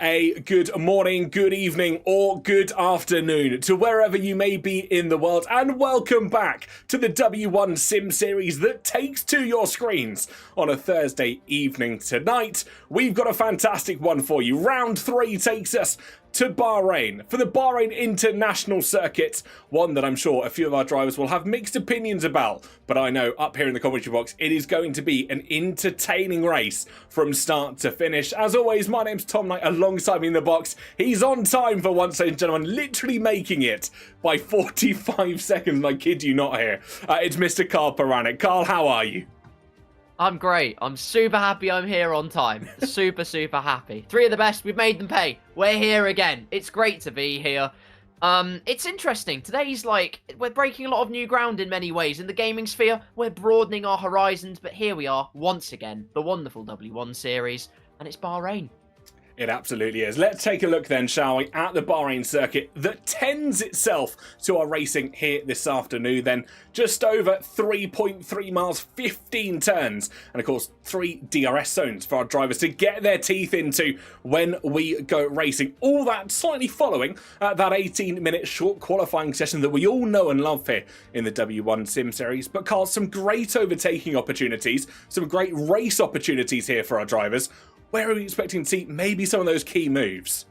a good morning, good evening, or good afternoon to wherever you may be in the world, and welcome back to the W1 Sim series that takes to your screens on a Thursday evening. Tonight, we've got a fantastic one for you. Round 3 takes us to Bahrain for the Bahrain International Circuit, one that I'm sure a few of our drivers will have mixed opinions about, but I know up here in the commentary box it is going to be an entertaining race from start to finish. As always, my name's Tom Knight. Alongside me in the box, he's on time for once, ladies and gentlemen, literally making it by 45 seconds, I kid you not here. It's Mr. Carl Paranek. Carl, how are you? I'm great. I'm super happy I'm here on time. Super happy. 3 of the best. We've made them pay. We're here again. It's great to be here. It's interesting. Today's we're breaking a lot of new ground in many ways. In the gaming sphere, we're broadening our horizons, but here we are once again, the wonderful W1 series, and it's Bahrain. It absolutely is. Let's take a look then, shall we, at the Bahrain circuit that tends itself to our racing here this afternoon. Then just over 3.3 miles, 15 turns, and of course 3 DRS zones for our drivers to get their teeth into when we go racing. All that slightly following that 18-minute short qualifying session that we all know and love here in the W1 Sim series. But Carl, some great overtaking opportunities, some great race opportunities here for our drivers. Where are we expecting to see maybe some of those key moves?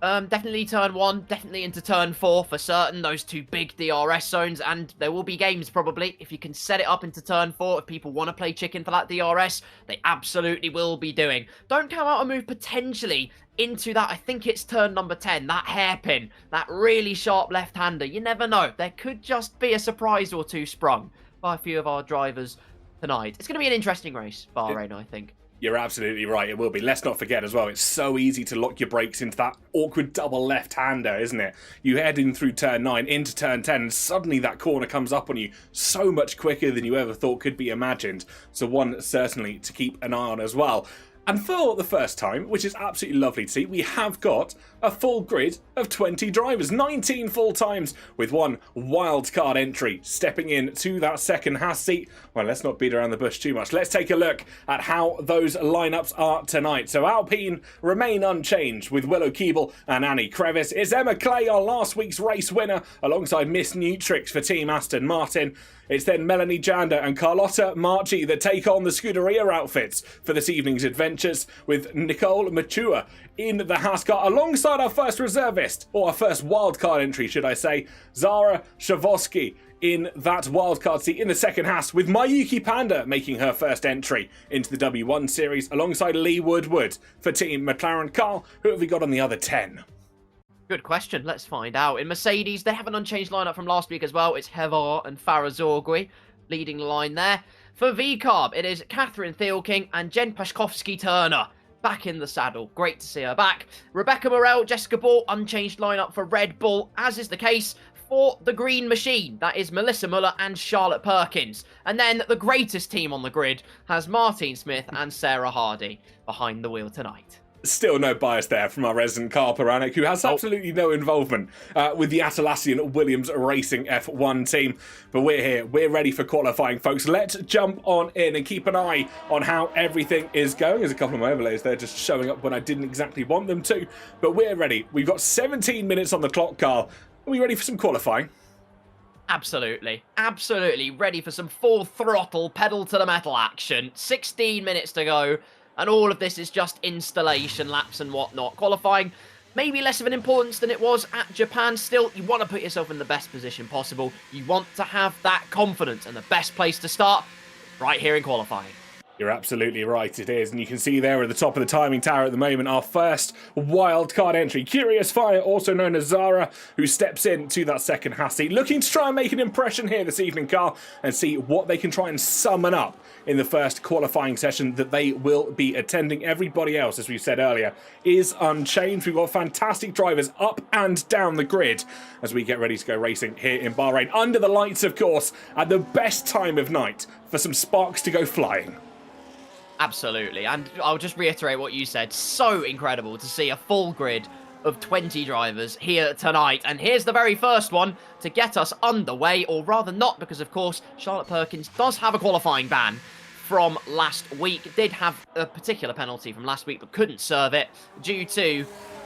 Definitely turn 1, definitely into turn 4 for certain, those 2 big DRS zones, and there will be games probably. If you can set it up into turn 4, if people want to play chicken for that DRS, they absolutely will be doing. Don't come out and move potentially into that, I think it's turn number 10, that hairpin, that really sharp left-hander. You never know, there could just be a surprise or 2 sprung by a few of our drivers tonight. It's going to be an interesting race, Bahrain, I think. You're absolutely right, it will be. Let's not forget as well, it's so easy to lock your brakes into that awkward double left-hander, isn't it? You head in through turn 9 into turn 10 and suddenly that corner comes up on you so much quicker than you ever thought could be imagined. So one certainly to keep an eye on as well. And for the first time, which is absolutely lovely to see, we have got a full grid of 20 drivers, 19 full times, with 1 wildcard entry stepping in to that second Haas seat. Well, let's not beat around the bush too much. Let's take a look at how those lineups are tonight. So Alpine remain unchanged with Willow Keeble and Annie Crevis. It's Emma Clay, our last week's race winner, alongside Miss Newtrix for Team Aston Martin. It's then Melanie Janda and Carlotta Marchi that take on the Scuderia outfits for this evening's adventures, with Nicole Matua in the Haas car alongside our first reservist, or our first wildcard entry, should I say, Zara Shavoski in that wildcard seat in the second Haas, with Mayuki Panda making her first entry into the W1 series alongside Lee Woodward for Team McLaren. Carl, who have we got on the other 10? Good question. Let's find out. In Mercedes, they have an unchanged lineup from last week as well. It's Hevar and Farah Zorgui leading the line there. For VCARB, it is Catherine Thielking and Jen Pashkovsky-Turner back in the saddle. Great to see her back. Rebecca Morel, Jessica Ball, unchanged lineup for Red Bull, as is the case for the Green Machine. That is Melissa Muller and Charlotte Perkins. And then the greatest team on the grid has Martine Smith and Sarah Hardy behind the wheel tonight. Still no bias there from our resident Carl Paranek, who has absolutely no involvement with the Atalassian Williams Racing F1 team. But we're here, we're ready for qualifying, folks. Let's jump on in and keep an eye on how everything is going. There's a couple of my overlays there just showing up when I didn't exactly want them to. But we're ready. We've got 17 minutes on the clock, Carl. Are we ready for some qualifying? Absolutely. Absolutely ready for some full throttle, pedal to the metal action. 16 minutes to go. And all of this is just installation laps and whatnot. Qualifying, maybe less of an importance than it was at Japan. Still, you want to put yourself in the best position possible. You want to have that confidence, and the best place to start, right here in qualifying. You're absolutely right, it is. And you can see there at the top of the timing tower at the moment, our first wildcard entry. Curious Fire, also known as Zara, who steps in to that second Haas seat, looking to try and make an impression here this evening, Carl, and see what they can try and summon up in the first qualifying session that they will be attending. Everybody else, as we said earlier, is unchanged. We've got fantastic drivers up and down the grid as we get ready to go racing here in Bahrain. Under the lights, of course, at the best time of night for some sparks to go flying. Absolutely, and I'll just reiterate what you said. So incredible to see a full grid of 20 drivers here tonight. And here's the very first one to get us underway, or rather not, because of course Charlotte Perkins does have a qualifying ban from last week. Did have a particular penalty from last week, but couldn't serve it due to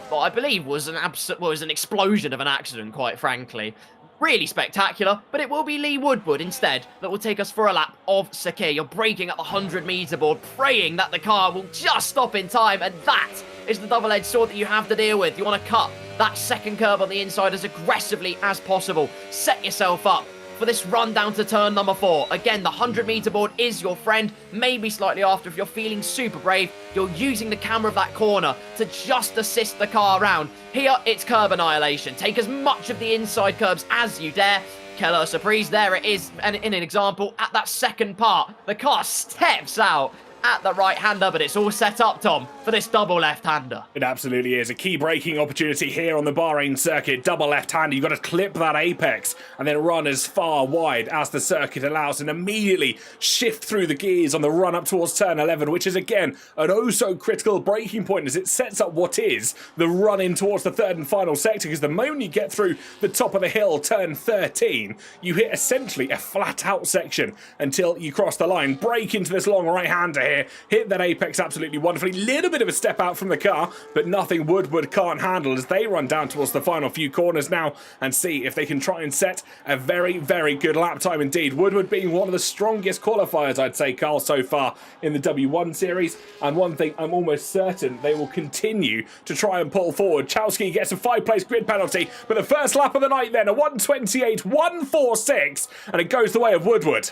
what I believe was an explosion of an accident, quite frankly. Really spectacular, but it will be Lee Woodward instead that will take us for a lap of Sakir. You're braking at the 100-meter board, praying that the car will just stop in time, and that is the double-edged sword that you have to deal with. You want to cut that second curb on the inside as aggressively as possible. Set yourself up for this run down to turn number 4. Again, the 100-meter board is your friend, maybe slightly after if you're feeling super brave. You're using the camera of that corner to just assist the car around. Here, it's curb annihilation. Take as much of the inside curbs as you dare. Keller Surprise, there it is, and in an example, at that second part, the car steps out at the right-hander, but it's all set up, Tom, for this double left-hander. It absolutely is. A key braking opportunity here on the Bahrain circuit. Double left-hander. You've got to clip that apex and then run as far wide as the circuit allows and immediately shift through the gears on the run up towards turn 11, which is, again, an oh-so-critical braking point as it sets up what is the run in towards the third and final sector, because the moment you get through the top of the hill, turn 13, you hit essentially a flat-out section until you cross the line. Brake into this long right-hander here. Hit that apex absolutely wonderfully. Little bit of a step out from the car, but nothing Woodward can't handle as they run down towards the final few corners now and see if they can try and set a very, very good lap time indeed. Woodward being one of the strongest qualifiers, I'd say, Carl, so far in the W1 series. And one thing I'm almost certain they will continue to try and pull forward. Chowski gets a 5-place grid penalty, but the first lap of the night then, a 1:28.146, and it goes the way of Woodward.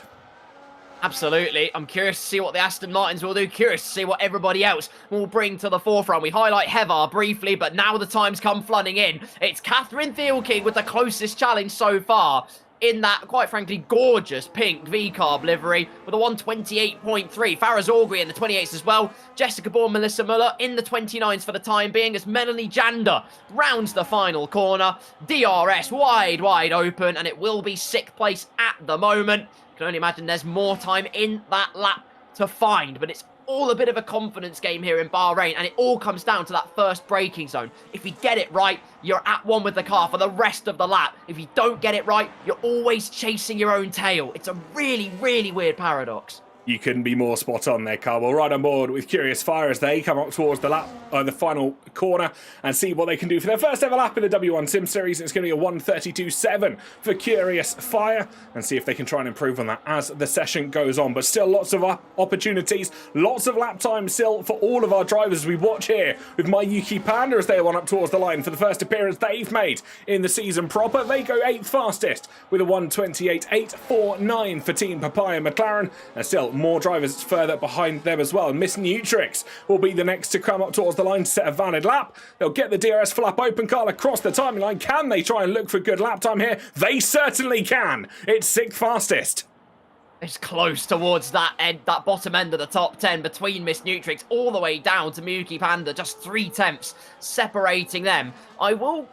Absolutely. I'm curious to see what the Aston Martins will do. Curious to see what everybody else will bring to the forefront. We highlight Hevar briefly, but now the time's come flooding in. It's Catherine Thielking with the closest challenge so far in that, quite frankly, gorgeous pink V-carb livery with a 1:28.3. Farah Zorgri in the 28s as well. Jessica Bourne, Melissa Muller in the 29s for the time being as Melanie Jander rounds the final corner. DRS wide open, and it will be 6th place at the moment. Can only imagine there's more time in that lap to find, but it's all a bit of a confidence game here in Bahrain, and it all comes down to that first braking zone. If you get it right, you're at one with the car for the rest of the lap. If you don't get it right, you're always chasing your own tail. It's a really, really weird paradox. You couldn't be more spot on there, Carl. Well, right on board with Curious Fire as they come up towards the lap, the final corner, and see what they can do for their first ever lap in the W1 Sim Series. It's going to be a 1:32.7 for Curious Fire, and see if they can try and improve on that as the session goes on. But still lots of opportunities, lots of lap time still for all of our drivers as we watch here with my Yuki Panda as they run up towards the line for the first appearance they've made in the season proper. They go 8th fastest with a 1:28.849 for Team Papaya McLaren, and still more drivers further behind them as well. Miss Nutrix will be the next to come up towards the line to set a valid lap. They'll get the DRS flap open, Carl, across the timing line. Can they try and look for good lap time here? They certainly can. It's 6th fastest. It's close towards that end, that bottom end of the top 10 between Miss Nutrix all the way down to Miyuki Panda, just 3 tenths separating them. I will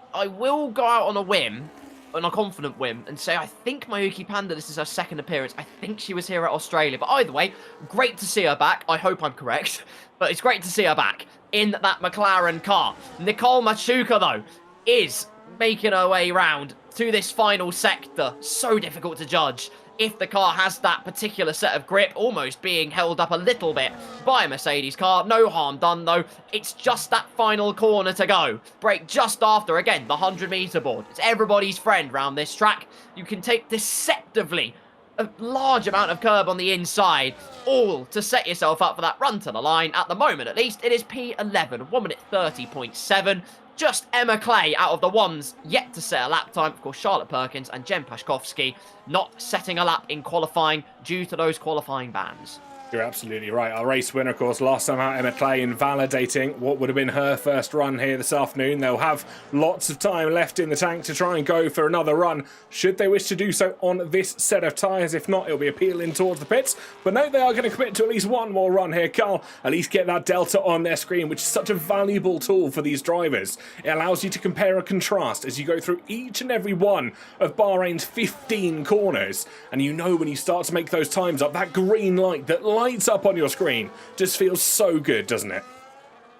go out on a whim, on a confident whim, and say I think Mayuki Panda, this is her 2nd appearance. I think she was here at Australia, but either way, great to see her back. I hope I'm correct, but it's great to see her back in that McLaren car. Nicole Machuca, though, is making her way round to this final sector. So difficult to judge if the car has that particular set of grip, almost being held up a little bit by a Mercedes car. No harm done, though. It's just that final corner to go. Brake just after, again, the 100-meter board. It's everybody's friend round this track. You can take deceptively a large amount of curb on the inside, all to set yourself up for that run to the line. At the moment, at least, it is P11, 1:30.7. Just Emma Clay out of the ones yet to set a lap time. Of course, Charlotte Perkins and Jen Pashkovsky not setting a lap in qualifying due to those qualifying bans. You're absolutely right. Our race winner, of course, last time out, Emma Clay, invalidating what would have been her first run here this afternoon. They'll have lots of time left in the tank to try and go for another run, should they wish to do so on this set of tyres. If not, it'll be appealing towards the pits. But no, they are going to commit to at least one more run here, Carl. At least get that delta on their screen, which is such a valuable tool for these drivers. It allows you to compare and contrast as you go through each and every one of Bahrain's 15 corners. And you know when you start to make those times up, that green light that lights up on your screen just feels so good, doesn't it?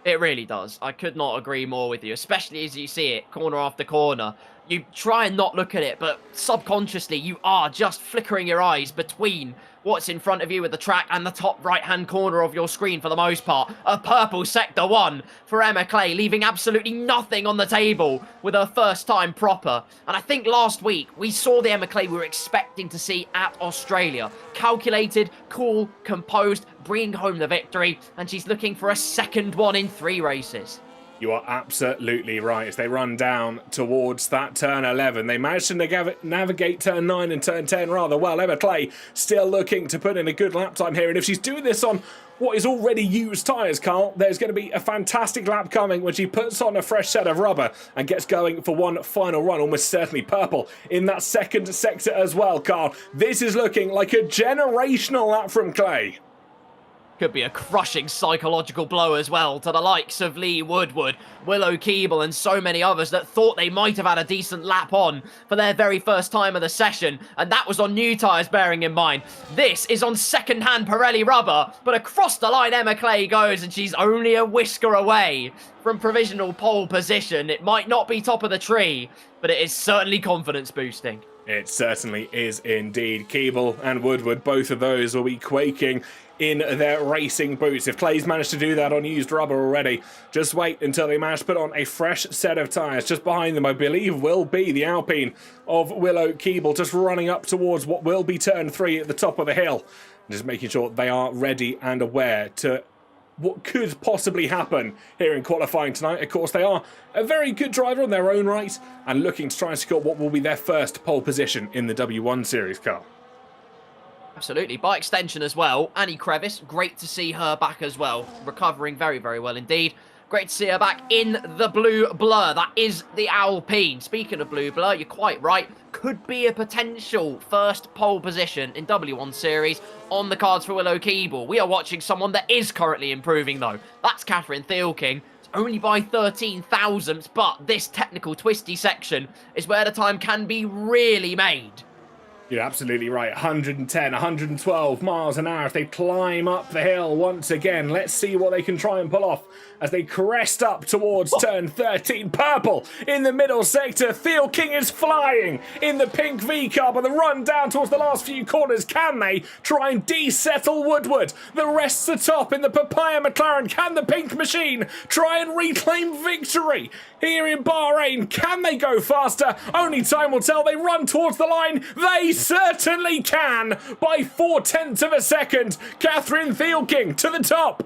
It really does. I could not agree more with you, especially as you see it corner after corner. you try and not look at it, but subconsciously you are just flickering your eyes between what's in front of you with the track and the top right-hand corner of your screen for the most part. A purple Sector 1 for Emma Clay, leaving absolutely nothing on the table with her first time proper. And I think last week we saw the Emma Clay we were expecting to see at Australia. Calculated, cool, composed, bringing home the victory, and she's looking for a second one in 3 races. You are absolutely right. As they run down towards that turn 11, they managed to navigate turn 9 and turn 10 rather well. Emma Clay still looking to put in a good lap time here, and if she's doing this on what is already used tyres, Carl, there's going to be a fantastic lap coming when she puts on a fresh set of rubber and gets going for one final run, almost certainly purple in that second sector as well, Carl. This is looking like a generational lap from Clay. Could be a crushing psychological blow as well to the likes of Lee Woodward, Willow Keeble and so many others that thought they might have had a decent lap on for their very first time of the session, and that was on new tyres, bearing in mind. This is on second-hand Pirelli rubber, but across the line Emma Clay goes, and she's only a whisker away from provisional pole position. It might not be top of the tree, but it is certainly confidence boosting. It certainly is indeed. Keeble and Woodward, both of those will be quaking in their racing boots. If Clay's managed to do that on used rubber already, just wait until they manage to put on a fresh set of tyres. Just behind them, I believe, will be the Alpine of Willow Keeble, just running up towards what will be turn 3 at the top of the hill. Just making sure they are ready and aware to what could possibly happen here in qualifying tonight. Of course, they are a very good driver in their own right and looking to try and secure what will be their first pole position in the W1 Series, Carl. Absolutely. By extension as well, Annie Crevice, great to see her back as well. Recovering very, very well indeed. Great to see her back in the blue blur. That is the Alpine. Speaking of blue blur, you're quite right. Could be a potential first pole position in W1 Series on the cards for Willow Keeble. We are watching someone that is currently improving though. That's Catherine Thielking. It's only by 13 thousandths, but this technical twisty section is where the time can be really made. You're absolutely right. 110, 112 miles an hour as they climb up the hill once again. Let's see what they can try and pull off as they crest up towards turn 13. Purple in the middle sector. Thielking is flying in the pink V-Carb on the run down towards the last few corners. Can they try and desettle Woodward? The rest's atop in the Papaya McLaren. Can the pink machine try and reclaim victory here in Bahrain? Can they go faster? Only time will tell. They run towards the line. They certainly can by 0.4 of a second. Catherine Thielking to the top.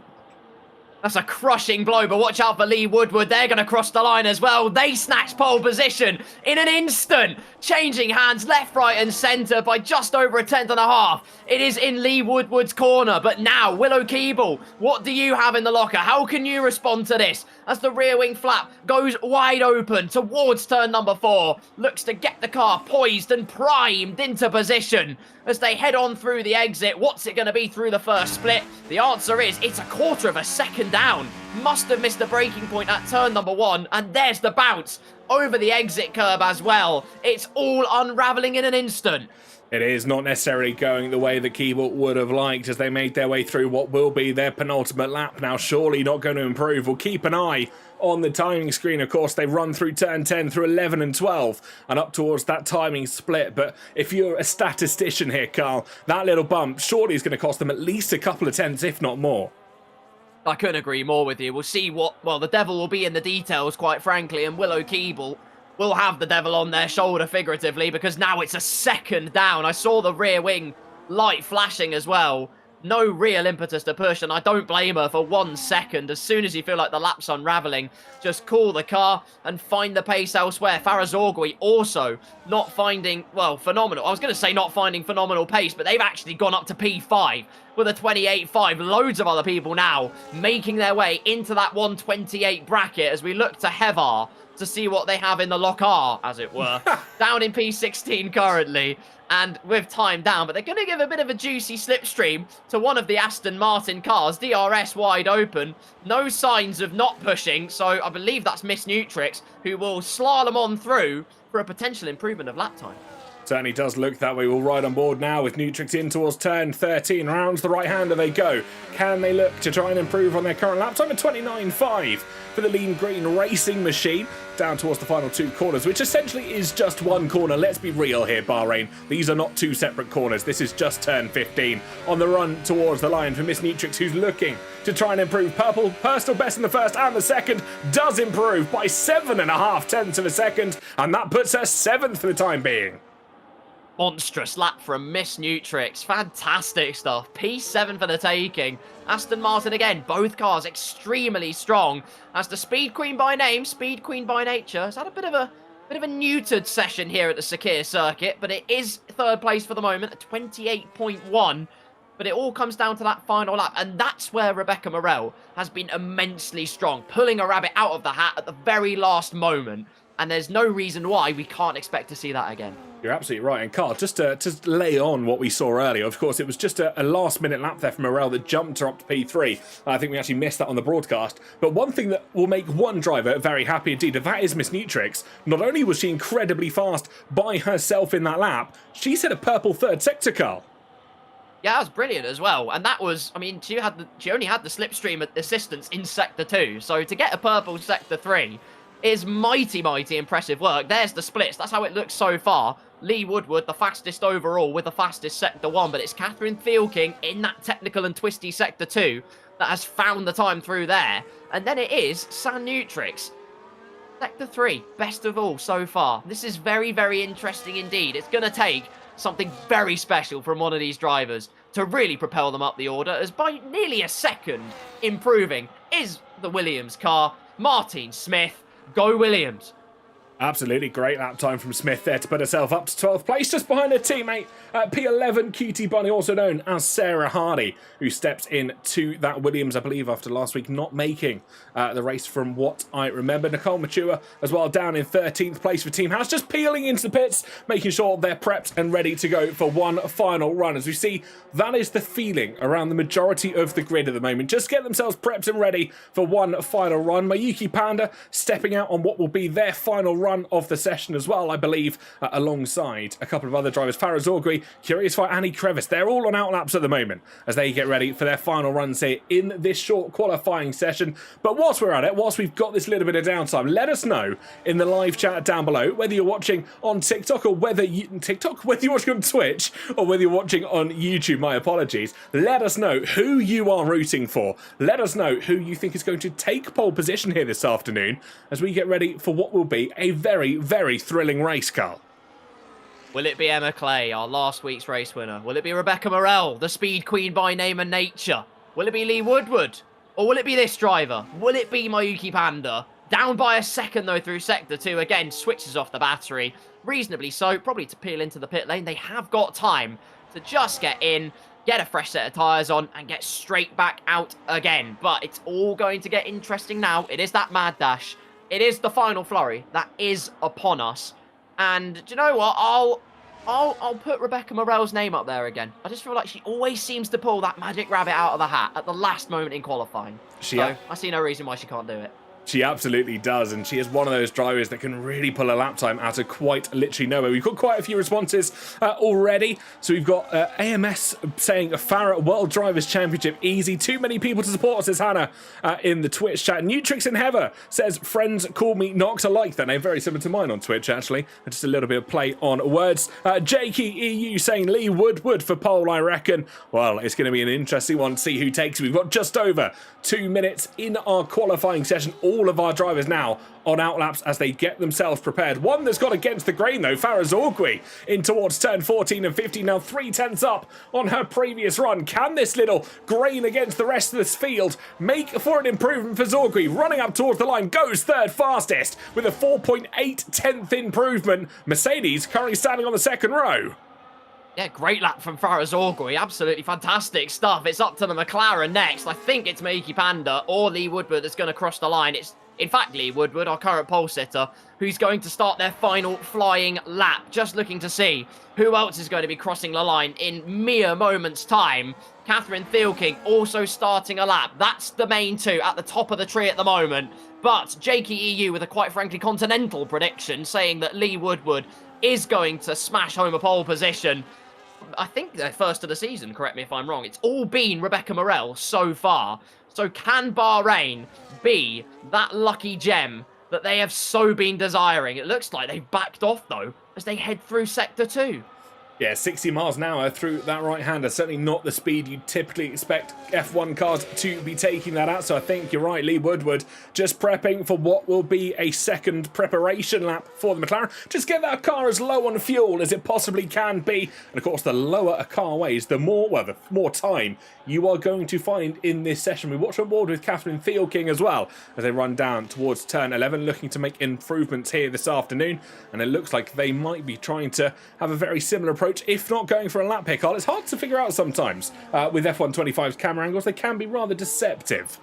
That's a crushing blow, but watch out for Lee Woodward. They're going to cross the line as well. They snatch pole position in an instant. Changing hands left, right and centre by just over 1/10.5. It is in Lee Woodward's corner, but now Willow Keeble, what do you have in the locker? How can you respond to this? As the rear wing flap goes wide open towards turn number 4. Looks to get the car poised and primed into position as they head on through the exit. What's it going to be through the first split? The answer is it's 1/4 of a second down. Must have missed the braking point at turn number 1, and there's the bounce over the exit curb as well. It's all unravelling in an instant. It is not necessarily going the way that Keeble would have liked as they made their way through what will be their penultimate lap now. Surely not going to improve. We'll keep an eye on the timing screen. Of course, they run through turn 10, through 11 and 12 and up towards that timing split. But if you're a statistician here, Carl, that little bump surely is going to cost them at least a couple of tenths, if not more. I couldn't agree more with you. We'll see well, the devil will be in the details, quite frankly, and Willow Keeble will have the devil on their shoulder, figuratively, because now it's a second down. I saw the rear wing light flashing as well. No real impetus to push, and I don't blame her for 1 second. As soon as you feel like the lap's unravelling, just cool the car and find the pace elsewhere. Farazorgui also not finding, well, phenomenal. I was going to say not finding phenomenal pace, but they've actually gone up to P5 with a 28.5. Loads of other people now making their way into that 128 bracket as we look to Hevar to see what they have in the locker, as it were. Down in P16 currently, and with time down, but they're going to give a bit of a juicy slipstream to one of the Aston Martin cars. DRS wide open, no signs of not pushing, so I believe that's Miss Nutrix, who will slalom on through for a potential improvement of lap time. Certainly does look that way. We'll ride on board now with Nutrix in towards turn 13. Rounds the right-hander they go. Can they look to try and improve on their current lap time at 29.5 for the Lean Green Racing Machine? Down towards the final 2 corners, which essentially is just 1 corner. Let's be real here, Bahrain. These are not 2 separate corners. This is just turn 15. On the run towards the line for Miss Nutrix, who's looking to try and improve. Purple, personal best in the first and the second, does improve by 7.5 tenths of a second, and that puts her 7th for the time being. Monstrous lap from Miss Nutrix. Fantastic stuff. P7 for the taking. Aston Martin again. Both cars extremely strong. As the Speed Queen by name, Speed Queen by nature, has had a bit of a neutered session here at the Sakir circuit, but it is 3rd place for the moment at 28.1. But it all comes down to that final lap, and that's where Rebecca Morel has been immensely strong, pulling a rabbit out of the hat at the very last moment. And there's no reason why we can't expect to see that again. You're absolutely right. And Carl, just to lay on what we saw earlier, of course, it was just a last-minute lap there from Morel that jumped her up to P3. I think we actually missed that on the broadcast. But one thing that will make one driver very happy indeed, and that is Miss Nutrix. Not only was she incredibly fast by herself in that lap, she set a purple 3rd sector, Carl. Yeah, that was brilliant as well. And that was, I mean, she only had the slipstream assistance in Sector 2. So to get a purple Sector 3 is mighty, mighty impressive work. There's the splits. That's how it looks so far. Lee Woodward, the fastest overall with the fastest Sector 1. But it's Catherine Thielking in that technical and twisty Sector 2 that has found the time through there. And then it is San Nutrix. Sector 3, best of all so far. This is very, very interesting indeed. It's going to take something very special from one of these drivers to really propel them up the order, as by nearly a second improving is the Williams car. Martine Smith, go Williams. Absolutely great lap time from Smith there to put herself up to 12th place, just behind her teammate P11 Cutie Bunny, also known as Sarah Hardy, who steps in to that Williams, I believe, after last week not making the race from what I remember. Nicole Matua as well down in 13th place for Team House, just peeling into the pits, making sure they're prepped and ready to go for one final run. As we see, that is the feeling around the majority of the grid at the moment. Just get themselves prepped and ready for one final run. Mayuki Panda stepping out on what will be their final run of the session as well, I believe, alongside a couple of other drivers. Farah Zorgui, Curious Fire, Annie Crevice, they're all on outlaps at the moment as they get ready for their final runs here in this short qualifying session. But whilst we're at it, whilst we've got this little bit of downtime, let us know in the live chat down below whether you're watching on TikTok or whether you're watching on Twitch or whether you're watching on YouTube. My apologies. Let us know who you are rooting for. Let us know who you think is going to take pole position here this afternoon as we get ready for what will be a very, very thrilling race, Carl. Will it be Emma Clay, our last week's race winner? Will it be Rebecca Morel, the Speed Queen by name and nature? Will it be Lee Woodward? Or will it be this driver? Will it be Mayuki Panda? Down by a second, though, through Sector 2. Again, switches off the battery. Reasonably so, probably to peel into the pit lane. They have got time to just get in, get a fresh set of tyres on, and get straight back out again. But it's all going to get interesting now. It is that mad dash. It is the final flurry that is upon us. And do you know what? I'll put Rebecca Morel's name up there again. I just feel like she always seems to pull that magic rabbit out of the hat at the last moment in qualifying. So I see no reason why she can't do it. She absolutely does, and she is one of those drivers that can really pull a lap time out of quite literally nowhere. We've got quite a few responses already. So we've got AMS saying Farah World Drivers Championship easy. Too many people to support us, says Hannah in the Twitch chat. Nutrix in Heather says, friends call me Nox. I like that name, very similar to mine on Twitch actually. Just a little bit of play on words. Jakey EU saying Lee Woodward for pole, I reckon. Well, it's going to be an interesting one to see who takes it. We've got just over 2 minutes in our qualifying session. All of our drivers now on outlaps as they get themselves prepared. One that's got against the grain though, Farah Zorgui in towards turn 14 and 15, now 3/10 up on her previous run. Can this little grain against the rest of this field make for an improvement for Zorgui? Running up towards the line, goes third fastest with a 4.8 improvement. Mercedes currently standing on the second row. Yeah, great lap from Farah Zorgui. Absolutely fantastic stuff. It's up to the McLaren next. I think it's Mayuki Panda or Lee Woodward that's going to cross the line. It's, in fact, Lee Woodward, our current pole sitter, who's going to start their final flying lap. Just looking to see who else is going to be crossing the line in mere moments' time. Catherine Thielking also starting a lap. That's the main two at the top of the tree at the moment. But Jakey EU with a quite frankly continental prediction saying that Lee Woodward is going to smash home a pole position. I think they're first of the season, correct me if I'm wrong. It's all been Rebecca Morel so far. So can Bahrain be that lucky gem that they have so been desiring? It looks like they've backed off, though, as they head through Sector 2. Yeah, 60 miles an hour through that right-hander. Certainly not the speed you'd typically expect F1 cars to be taking that at. So I think you're right, Lee Woodward just prepping for what will be a second preparation lap for the McLaren. Just get that car as low on fuel as it possibly can be. And of course, the lower a car weighs, the more time you are going to find in this session. We watch on board with Catherine Thielking as well as they run down towards turn 11, looking to make improvements here this afternoon. And it looks like they might be trying to have a very similar approach, if not going for a lap pick. It's hard to figure out sometimes with F125's camera angles. They can be rather deceptive.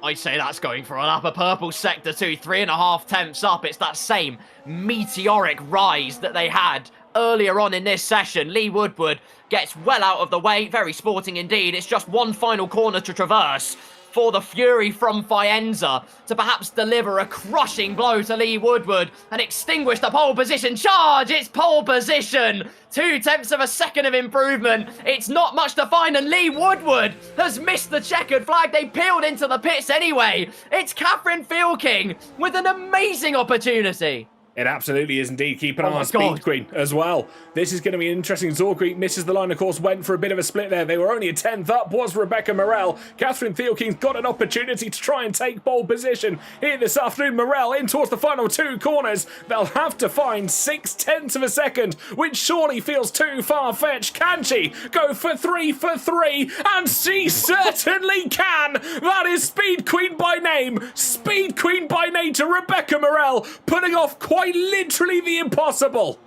I'd say that's going for a lap of purple Sector 2, 3.5 tenths up. It's that same meteoric rise that they had earlier on in this session. Lee Woodward gets well out of the way. Very sporting indeed. It's just one final corner to traverse for the Fury from Faenza to perhaps deliver a crushing blow to Lee Woodward and extinguish the pole position charge. It's pole position. 2 tenths of a second of improvement. It's not much to find, and Lee Woodward has missed the checkered flag. They peeled into the pits anyway. It's Catherine Thielking with an amazing opportunity. It absolutely is indeed. Keep an eye on Speed God. Queen as well. This is going to be interesting. Zorgri misses the line, of course, went for a bit of a split there. They were only a 10th up, was Rebecca Morel. Catherine Thielking's got an opportunity to try and take pole position here this afternoon. Morel in towards the final 2 corners. They'll have to find 6/10 of a second, which surely feels too far-fetched. Can she go for 3 for 3? And she certainly can! That is Speed Queen by name. Speed Queen by nature, Rebecca Morel, putting off quite literally the impossible.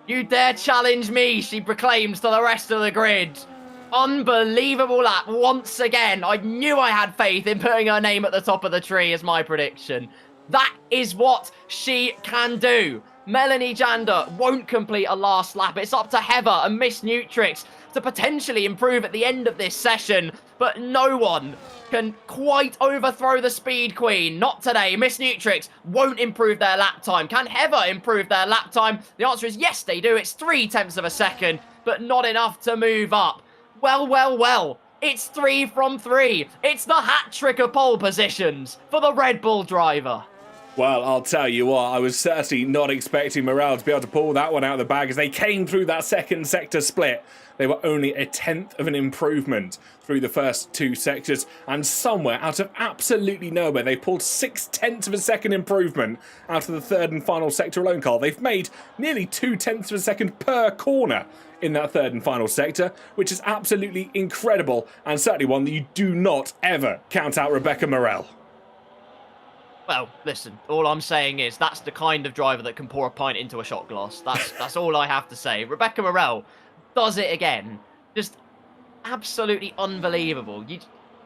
You dare challenge me, she proclaims to the rest of the grid. Unbelievable lap once again. I knew I had faith in putting her name at the top of the tree as my prediction. That is what she can do. Melanie Jander won't complete a last lap. It's up to Heather and Miss Nutrix to potentially improve at the end of this session, but no one can quite overthrow the Speed Queen. Not today. Miss Nutrix won't improve their lap time. Can Heather improve their lap time? The answer is yes, they do. It's 3/10 of a second, but not enough to move up. Well, well, well. It's 3 from 3. It's the hat trick of pole positions for the Red Bull driver. Well, I'll tell you what, I was certainly not expecting Morel to be able to pull that one out of the bag as they came through that second sector split. They were only a 10th of an improvement through the first 2 sectors, and somewhere out of absolutely nowhere, they pulled 6/10 of a second improvement out of the 3rd and final sector alone, Carl. They've made nearly 2/10 of a second per corner in that 3rd and final sector, which is absolutely incredible, and certainly one that you do not ever count out Rebecca Morel. Well, listen, all I'm saying is that's the kind of driver that can pour a pint into a shot glass. That's all I have to say. Rebecca Morel does it again. Just absolutely unbelievable.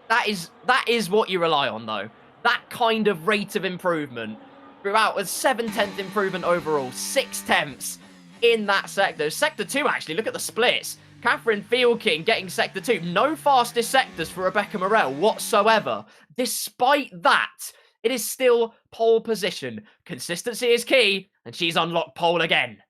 That is what you rely on, though. That kind of rate of improvement throughout, with 7/10 improvement overall, 6/10 in that sector. Sector 2, actually, look at the splits. Catherine Thielking getting Sector 2. No fastest sectors for Rebecca Morel whatsoever. Despite that, it is still pole position. Consistency is key, and she's unlocked pole again.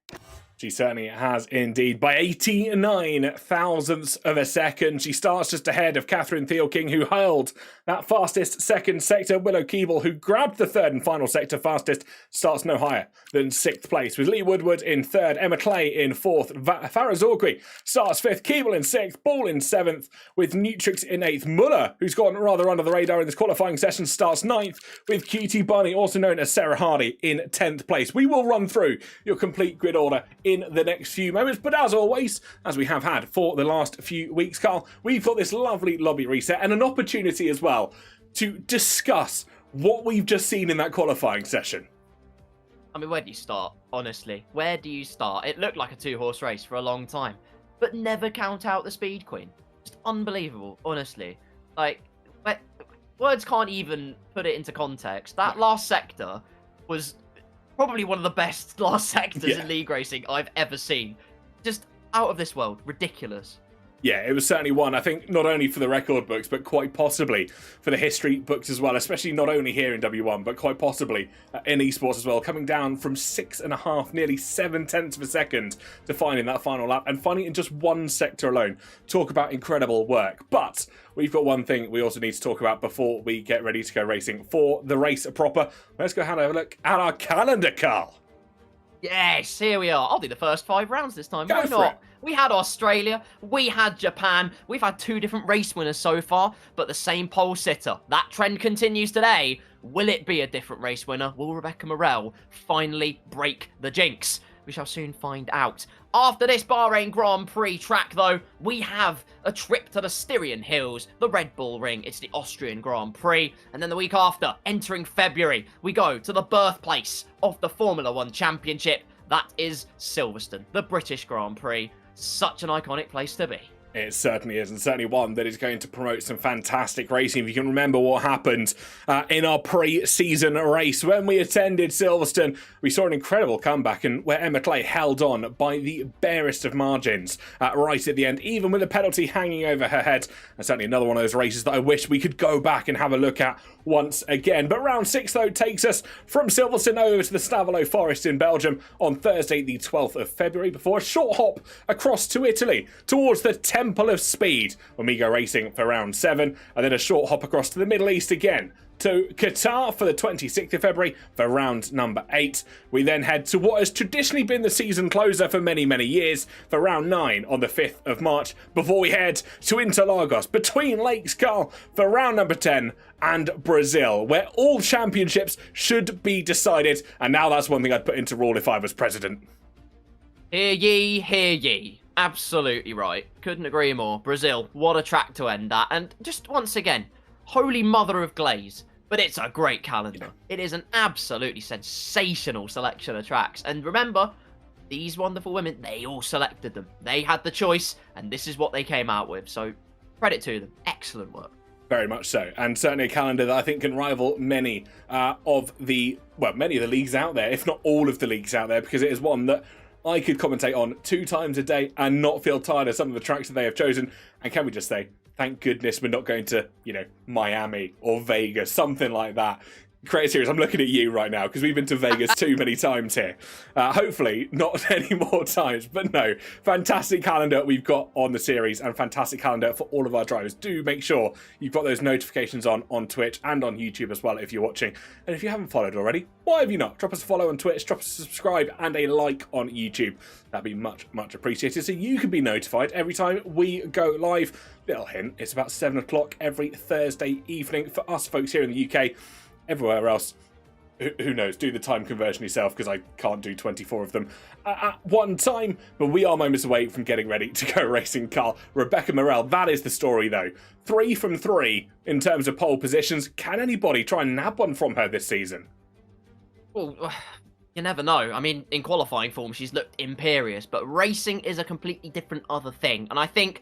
She certainly has indeed. By 89 thousandths of a second, she starts just ahead of Catherine Thielking, who held that fastest second sector. Willow Keeble, who grabbed the 3rd and final sector fastest, starts no higher than 6th place, with Lee Woodward in 3rd, Emma Clay in 4th, Farah Zorgri starts 5th, Keeble in 6th, Ball in 7th, with Nutrix in 8th. Muller, who's gone rather under the radar in this qualifying session, starts 9th, with QT Barney, also known as Sarah Hardy, in 10th place. We will run through your complete grid order in the next few moments, but as always, as we have had for the last few weeks, Carl, we've got this lovely lobby reset and an opportunity as well to discuss what we've just seen in that qualifying session. I mean, where do you start, honestly? Where do you start? It looked like a 2-horse race for a long time, but never count out the Speed Queen. Just unbelievable, honestly. Like, words can't even put it into context. That last sector was probably one of the best last sectors in league racing I've ever seen. Just out of this world. Ridiculous. Yeah, it was certainly one, I think, not only for the record books, but quite possibly for the history books as well, especially not only here in W1, but quite possibly in esports as well, coming down from 6.5, nearly 7/10 of a second to finding that final lap, and finding it in just one sector alone. Talk about incredible work. But we've got one thing we also need to talk about before we get ready to go racing for the race proper. Let's go have a look at our calendar, Carl. Yes, here we are. I'll do the first 5 rounds this time. Why Go for not? it. We had Australia, we had Japan, we've had 2 different race winners so far, but the same pole sitter. That trend continues today. Will it be a different race winner? Will Rebecca Morel finally break the jinx? We shall soon find out. After this Bahrain Grand Prix track, though, we have a trip to the Styrian Hills, the Red Bull Ring. It's the Austrian Grand Prix. And then the week after, entering February, we go to the birthplace of the Formula One Championship. That is Silverstone, the British Grand Prix. Such an iconic place to be. It certainly is, and certainly one that is going to promote some fantastic racing. If you can remember what happened in our pre-season race when we attended Silverstone, we saw an incredible comeback, and where Emma Clay held on by the barest of margins right at the end, even with a penalty hanging over her head. And certainly another one of those races that I wish we could go back and have a look at once again. But round 6, though, takes us from Silverstone over to the Stavelot Forest in Belgium on Thursday, the 12th of February, before a short hop across to Italy towards the Temple of Speed when we go racing for round 7, and then a short hop across to the Middle East again to Qatar for the 26th of February for round number 8. We then head to what has traditionally been the season closer for many, many years for round 9 on the 5th of March, before we head to Interlagos between Lakes, Carl, for round number 10 and Brazil, where all championships should be decided. And now that's one thing I'd put into rule if I was president. Hear ye, hear ye. Absolutely right. Couldn't agree more. Brazil, what a track to end at. And just once again, holy mother of glaze. But it's a great calendar. It is an absolutely sensational selection of tracks. And remember, these wonderful women, they all selected them. They had the choice, and this is what they came out with. So credit to them. Excellent work. Very much so, and certainly a calendar that I think can rival many of the leagues out there, if not all of the leagues out there, because it is one that I could commentate on 2 times a day and not feel tired of some of the tracks that they have chosen. And can we just say, thank goodness we're not going to, Miami or Vegas, something like that. Creative Series, I'm looking at you right now because we've been to Vegas too many times here. Hopefully not any more times, but no, fantastic calendar we've got on the series, and fantastic calendar for all of our drivers. Do make sure you've got those notifications on Twitch and on YouTube as well if you're watching. And if you haven't followed already, why have you not? Drop us a follow on Twitch, drop us a subscribe and a like on YouTube. That'd be much, much appreciated, so you can be notified every time we go live. Little hint, it's about 7 o'clock every Thursday evening for us folks here in the UK. Everywhere else, who knows, do the time conversion yourself, because I can't do 24 of them at one time. But we are moments away from getting ready to go racing, Carl. Rebecca Morel, that is the story though. 3 from 3 in terms of pole positions. Can anybody try and nab one from her this season? Well, you never know. I mean, in qualifying form, she's looked imperious, but racing is a completely different other thing. And I think,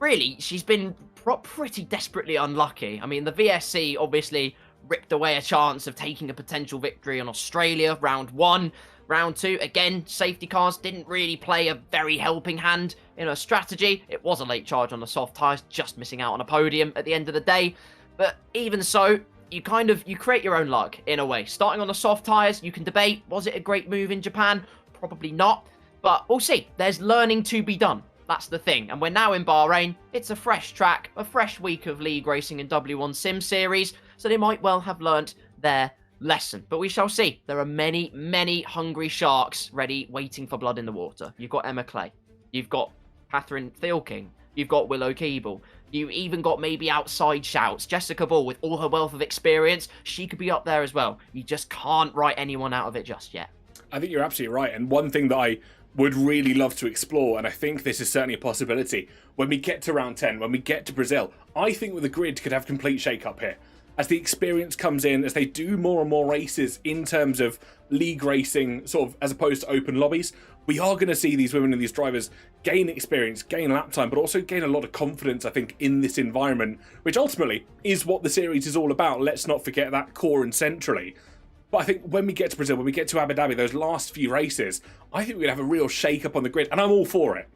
really, she's been pretty desperately unlucky. I mean, the VSC obviously ripped away a chance of taking a potential victory on Australia, round 1. Round 2, again, safety cars didn't really play a very helping hand in her strategy. It was a late charge on the soft tyres, just missing out on a podium at the end of the day. But even so, you create your own luck, in a way. Starting on the soft tyres, you can debate, was it a great move in Japan? Probably not. But we'll see. There's learning to be done. That's the thing. And we're now in Bahrain. It's a fresh track, a fresh week of league racing in W1 Sim Series, so they might well have learnt their lesson. But we shall see. There are many, many hungry sharks ready, waiting for blood in the water. You've got Emma Clay. You've got Catherine Thielking. You've got Willow Keeble. You've even got maybe outside shouts. Jessica Ball, with all her wealth of experience, she could be up there as well. You just can't write anyone out of it just yet. I think you're absolutely right. And one thing that I would really love to explore, and I think this is certainly a possibility, when we get to round 10, when we get to Brazil, I think the grid could have complete shake-up here. As the experience comes in, as they do more and more races in terms of league racing, sort of as opposed to open lobbies, we are going to see these women and these drivers gain experience, gain lap time, but also gain a lot of confidence, I think, in this environment, which ultimately is what the series is all about. Let's not forget that core and centrally. But I think when we get to Brazil, when we get to Abu Dhabi, those last few races, I think we're going to have a real shake-up on the grid, and I'm all for it.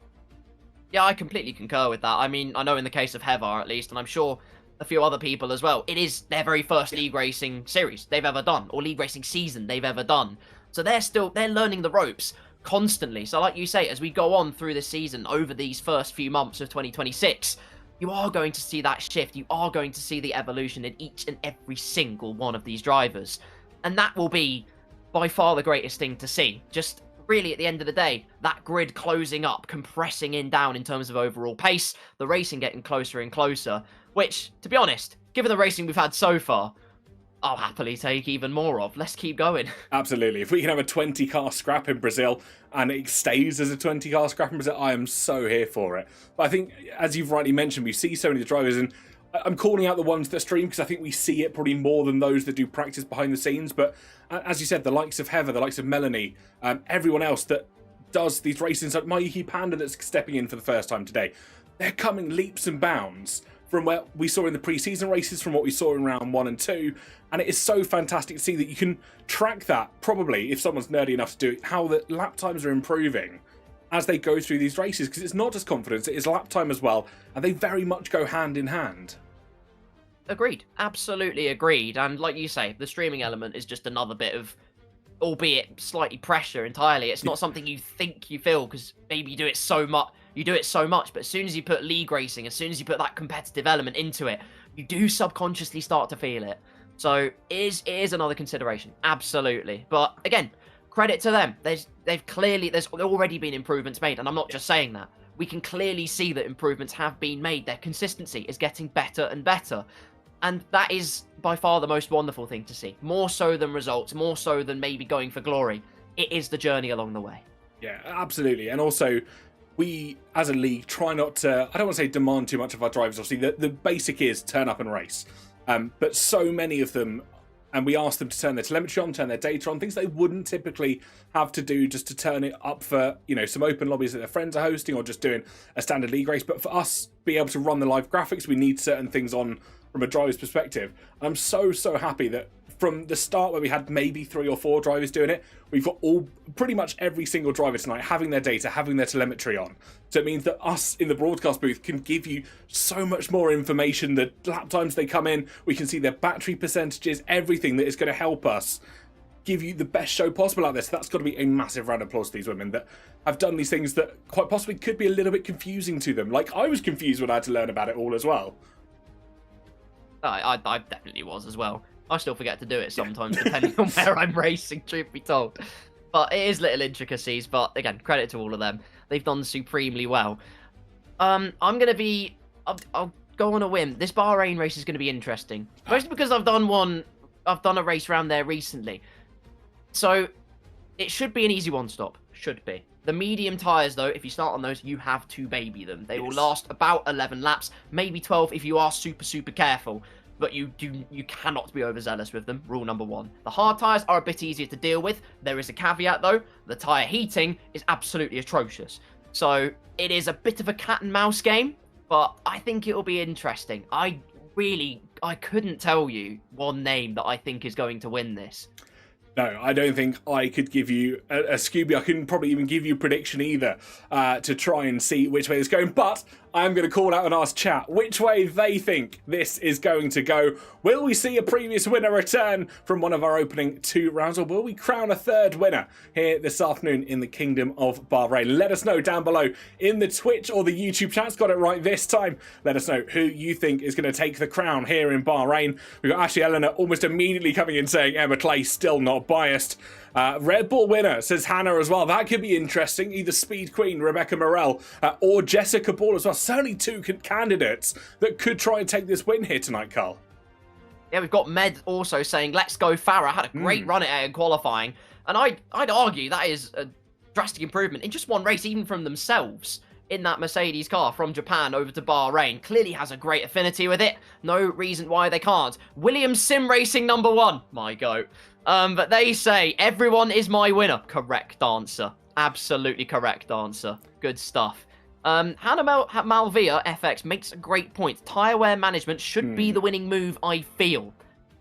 Yeah, I completely concur with that. I mean, I know in the case of Hevar at least, and I'm sure a few other people as well, it is their very first league racing series they've ever done, or league racing season they've ever done. So they're learning the ropes constantly. So like you say, as we go on through the season, over these first few months of 2026, you are going to see that shift. You are going to see the evolution in each and every single one of these drivers. And that will be by far the greatest thing to see. Just really, at the end of the day, that grid closing up, compressing in down in terms of overall pace, the racing getting closer and closer, which, to be honest, given the racing we've had so far, I'll happily take even more of. Let's keep going. Absolutely. If we can have a 20-car scrap in Brazil and it stays as a 20-car scrap in Brazil, I am so here for it. But I think, as you've rightly mentioned, we see so many of the drivers, and I'm calling out the ones that stream because I think we see it probably more than those that do practice behind the scenes. But as you said, the likes of Heather, the likes of Melanie, everyone else that does these races, like Mayuki Panda that's stepping in for the first time today, they're coming leaps and bounds from what we saw in the pre-season races, from what we saw in round 1 and 2, and it is so fantastic to see that you can track that, probably, if someone's nerdy enough to do it, how the lap times are improving as they go through these races, because it's not just confidence, it is lap time as well, and they very much go hand in hand. Agreed. Absolutely agreed. And like you say, the streaming element is just another bit of, albeit slightly pressure entirely. It's not something you think you feel because maybe you do it so much, but as soon as you put league racing, as soon as you put that competitive element into it, you do subconsciously start to feel it. So it is another consideration, absolutely. But again, credit to them. There's already been improvements made, and I'm not just saying that. We can clearly see that improvements have been made. Their consistency is getting better and better. And that is by far the most wonderful thing to see. More so than results, more so than maybe going for glory. It is the journey along the way. Yeah, absolutely. And also, we, as a league, try not to, I don't want to say demand too much of our drivers. Obviously, the basic is turn up and race. But so many of them, and we ask them to turn their telemetry on, turn their data on, things they wouldn't typically have to do just to turn it up for, some open lobbies that their friends are hosting or just doing a standard league race. But for us, be able to run the live graphics, we need certain things on from a driver's perspective. I'm so happy that from the start, where we had maybe 3 or 4 drivers doing it, we've got pretty much every single driver tonight having their data, having their telemetry on. So it means that us in the broadcast booth can give you so much more information. The lap times they come in, we can see their battery percentages, everything that is going to help us give you the best show possible out there. So that's got to be a massive round of applause to these women that have done these things that quite possibly could be a little bit confusing to them. Like, I was confused when I had to learn about it all as well. I definitely was as well. I still forget to do it sometimes, depending on where I'm racing, truth be told. But it is little intricacies, but again, credit to all of them. They've done supremely well. I'll go on a whim. This Bahrain race is going to be interesting. Mostly because I've done a race around there recently. So, it should be an easy one-stop. Should be. The medium tyres, though, if you start on those, you have to baby them. They will last about 11 laps, maybe 12 if you are super careful. But you cannot be overzealous with them. Rule number 1. The hard tyres are a bit easier to deal with. There is a caveat, though. The tyre heating is absolutely atrocious. So, it is a bit of a cat and mouse game, but I think it will be interesting. I couldn't tell you one name that I think is going to win this. No, I don't think I could give you a Scooby. I couldn't probably even give you a prediction either to try and see which way it's going. But I'm going to call out and ask chat which way they think this is going to go. Will we see a previous winner return from one of our opening 2 rounds, or will we crown a 3rd winner here this afternoon in the Kingdom of Bahrain? Let us know down below in the Twitch or the YouTube chat. Got it right this time. Let us know who you think is going to take the crown here in Bahrain. We've got Ashley Eleanor almost immediately coming in saying Emma Clay still not biased. Red Bull winner, says Hannah as well. That could be interesting. Either Speed Queen, Rebecca Morel, or Jessica Ball as well. Certainly 2 candidates that could try and take this win here tonight, Carl. Yeah, we've got Med also saying, let's go Farah. Had a great run at it in qualifying. And I'd argue that is a drastic improvement in just one race, even from themselves. In that Mercedes car from Japan over to Bahrain. Clearly has a great affinity with it. No reason why they can't. Williams Sim Racing number 1. My goat. But they say, everyone is my winner. Correct answer. Absolutely correct answer. Good stuff. Hannah Malvia FX makes a great point. Tyre wear management should be the winning move, I feel.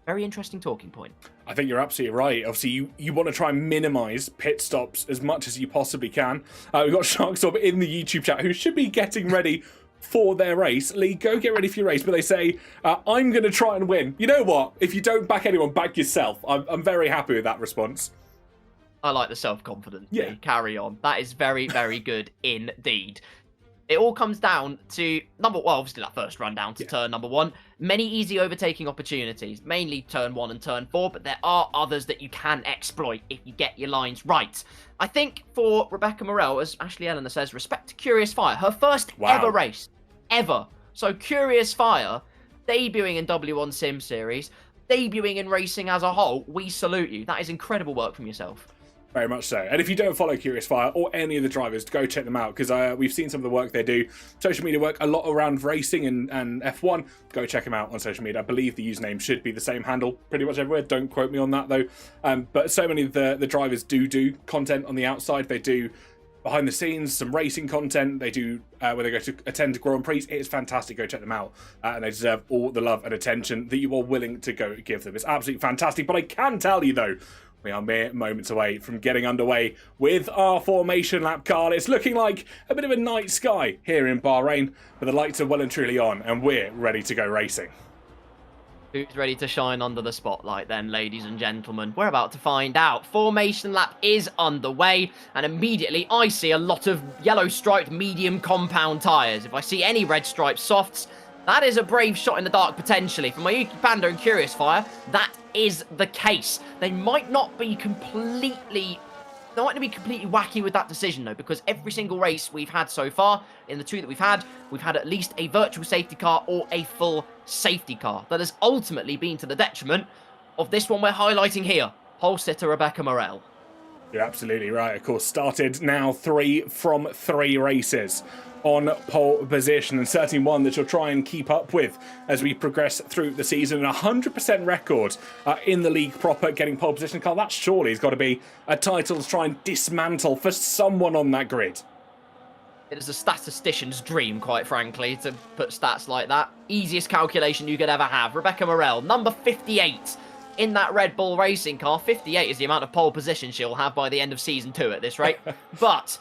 Very interesting talking point. I think you're absolutely right. Obviously, you want to try and minimise pit stops as much as you possibly can. We've got Sharkstorm in the YouTube chat who should be getting ready for their race. Lee, go get ready for your race. But they say, I'm going to try and win. You know what? If you don't back anyone, back yourself. I'm very happy with that response. I like the self-confidence. Yeah. Carry on. That is very, very good indeed. It all comes down to obviously that first run down to turn number 1. Many easy overtaking opportunities, mainly turn 1 and turn 4, but there are others that you can exploit if you get your lines right. I think for Rebecca Morel, as Ashley Eleanor says, respect to Curious Fire. Her first ever race. Ever. So Curious Fire, debuting in W1 Sim Series, debuting in racing as a whole, we salute you. That is incredible work from yourself. Very much so. And if you don't follow Curious Fire or any of the drivers, go check them out, because we've seen some of the work they do. Social media work a lot around racing and F1. Go check them out on social media. I believe the username should be the same handle pretty much everywhere. Don't quote me on that, though. But so many of the drivers do content on the outside. They do behind the scenes, some racing content. They do where they go to attend Grand Prix. It's fantastic. Go check them out. And they deserve all the love and attention that you are willing to go give them. It's absolutely fantastic. But I can tell you, though, we are mere moments away from getting underway with our formation lap, Carl. It's looking like a bit of a night sky here in Bahrain, but the lights are well and truly on, and we're ready to go racing. Who's ready to shine under the spotlight then, ladies and gentlemen? We're about to find out. Formation lap is underway, and immediately I see a lot of yellow striped medium compound tyres. If I see any red striped softs, that is a brave shot in the dark potentially. For Mayuki Panda and Curious Fire, that is the case. They might not be completely wacky with that decision, though, because every single race we've had so far, in the 2 that we've had at least a virtual safety car or a full safety car. That has ultimately been to the detriment of this one we're highlighting here, pole sitter Rebecca Morel. You're absolutely right. Of course, started now 3 from 3 races on pole position, and certainly one that you'll try and keep up with as we progress through the season. An 100% record in the league proper, getting pole position. Carl, that surely has got to be a title to try and dismantle for someone on that grid. It is a statistician's dream, quite frankly, to put stats like that. Easiest calculation you could ever have. Rebecca Morel, number 58 in that Red Bull racing car. 58 is the amount of pole position she'll have by the end of Season 2 at this rate. But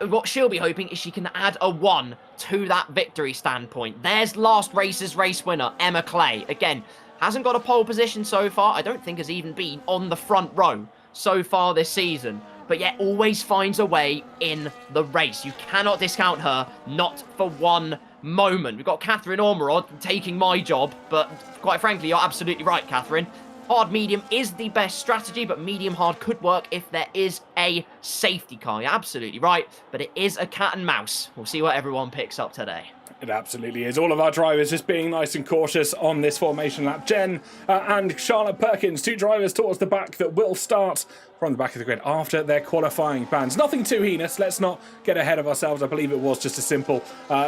what she'll be hoping is she can add a 1 to that victory standpoint. There's last race's race winner, Emma Clay. Again, hasn't got a pole position so far. I don't think has even been on the front row so far this season. But yet always finds a way in the race. You cannot discount her, not for one moment. We've got Catherine Ormerod taking my job, but quite frankly, you're absolutely right, Catherine. Hard medium is the best strategy, but medium hard could work if there is a safety car. You're absolutely right, but it is a cat and mouse. We'll see what everyone picks up today. It absolutely is. All of our drivers just being nice and cautious on this formation lap. Jen and Charlotte Perkins, 2 drivers towards the back that will start from the back of the grid after their qualifying bans. Nothing too heinous. Let's not get ahead of ourselves. I believe it was just a simple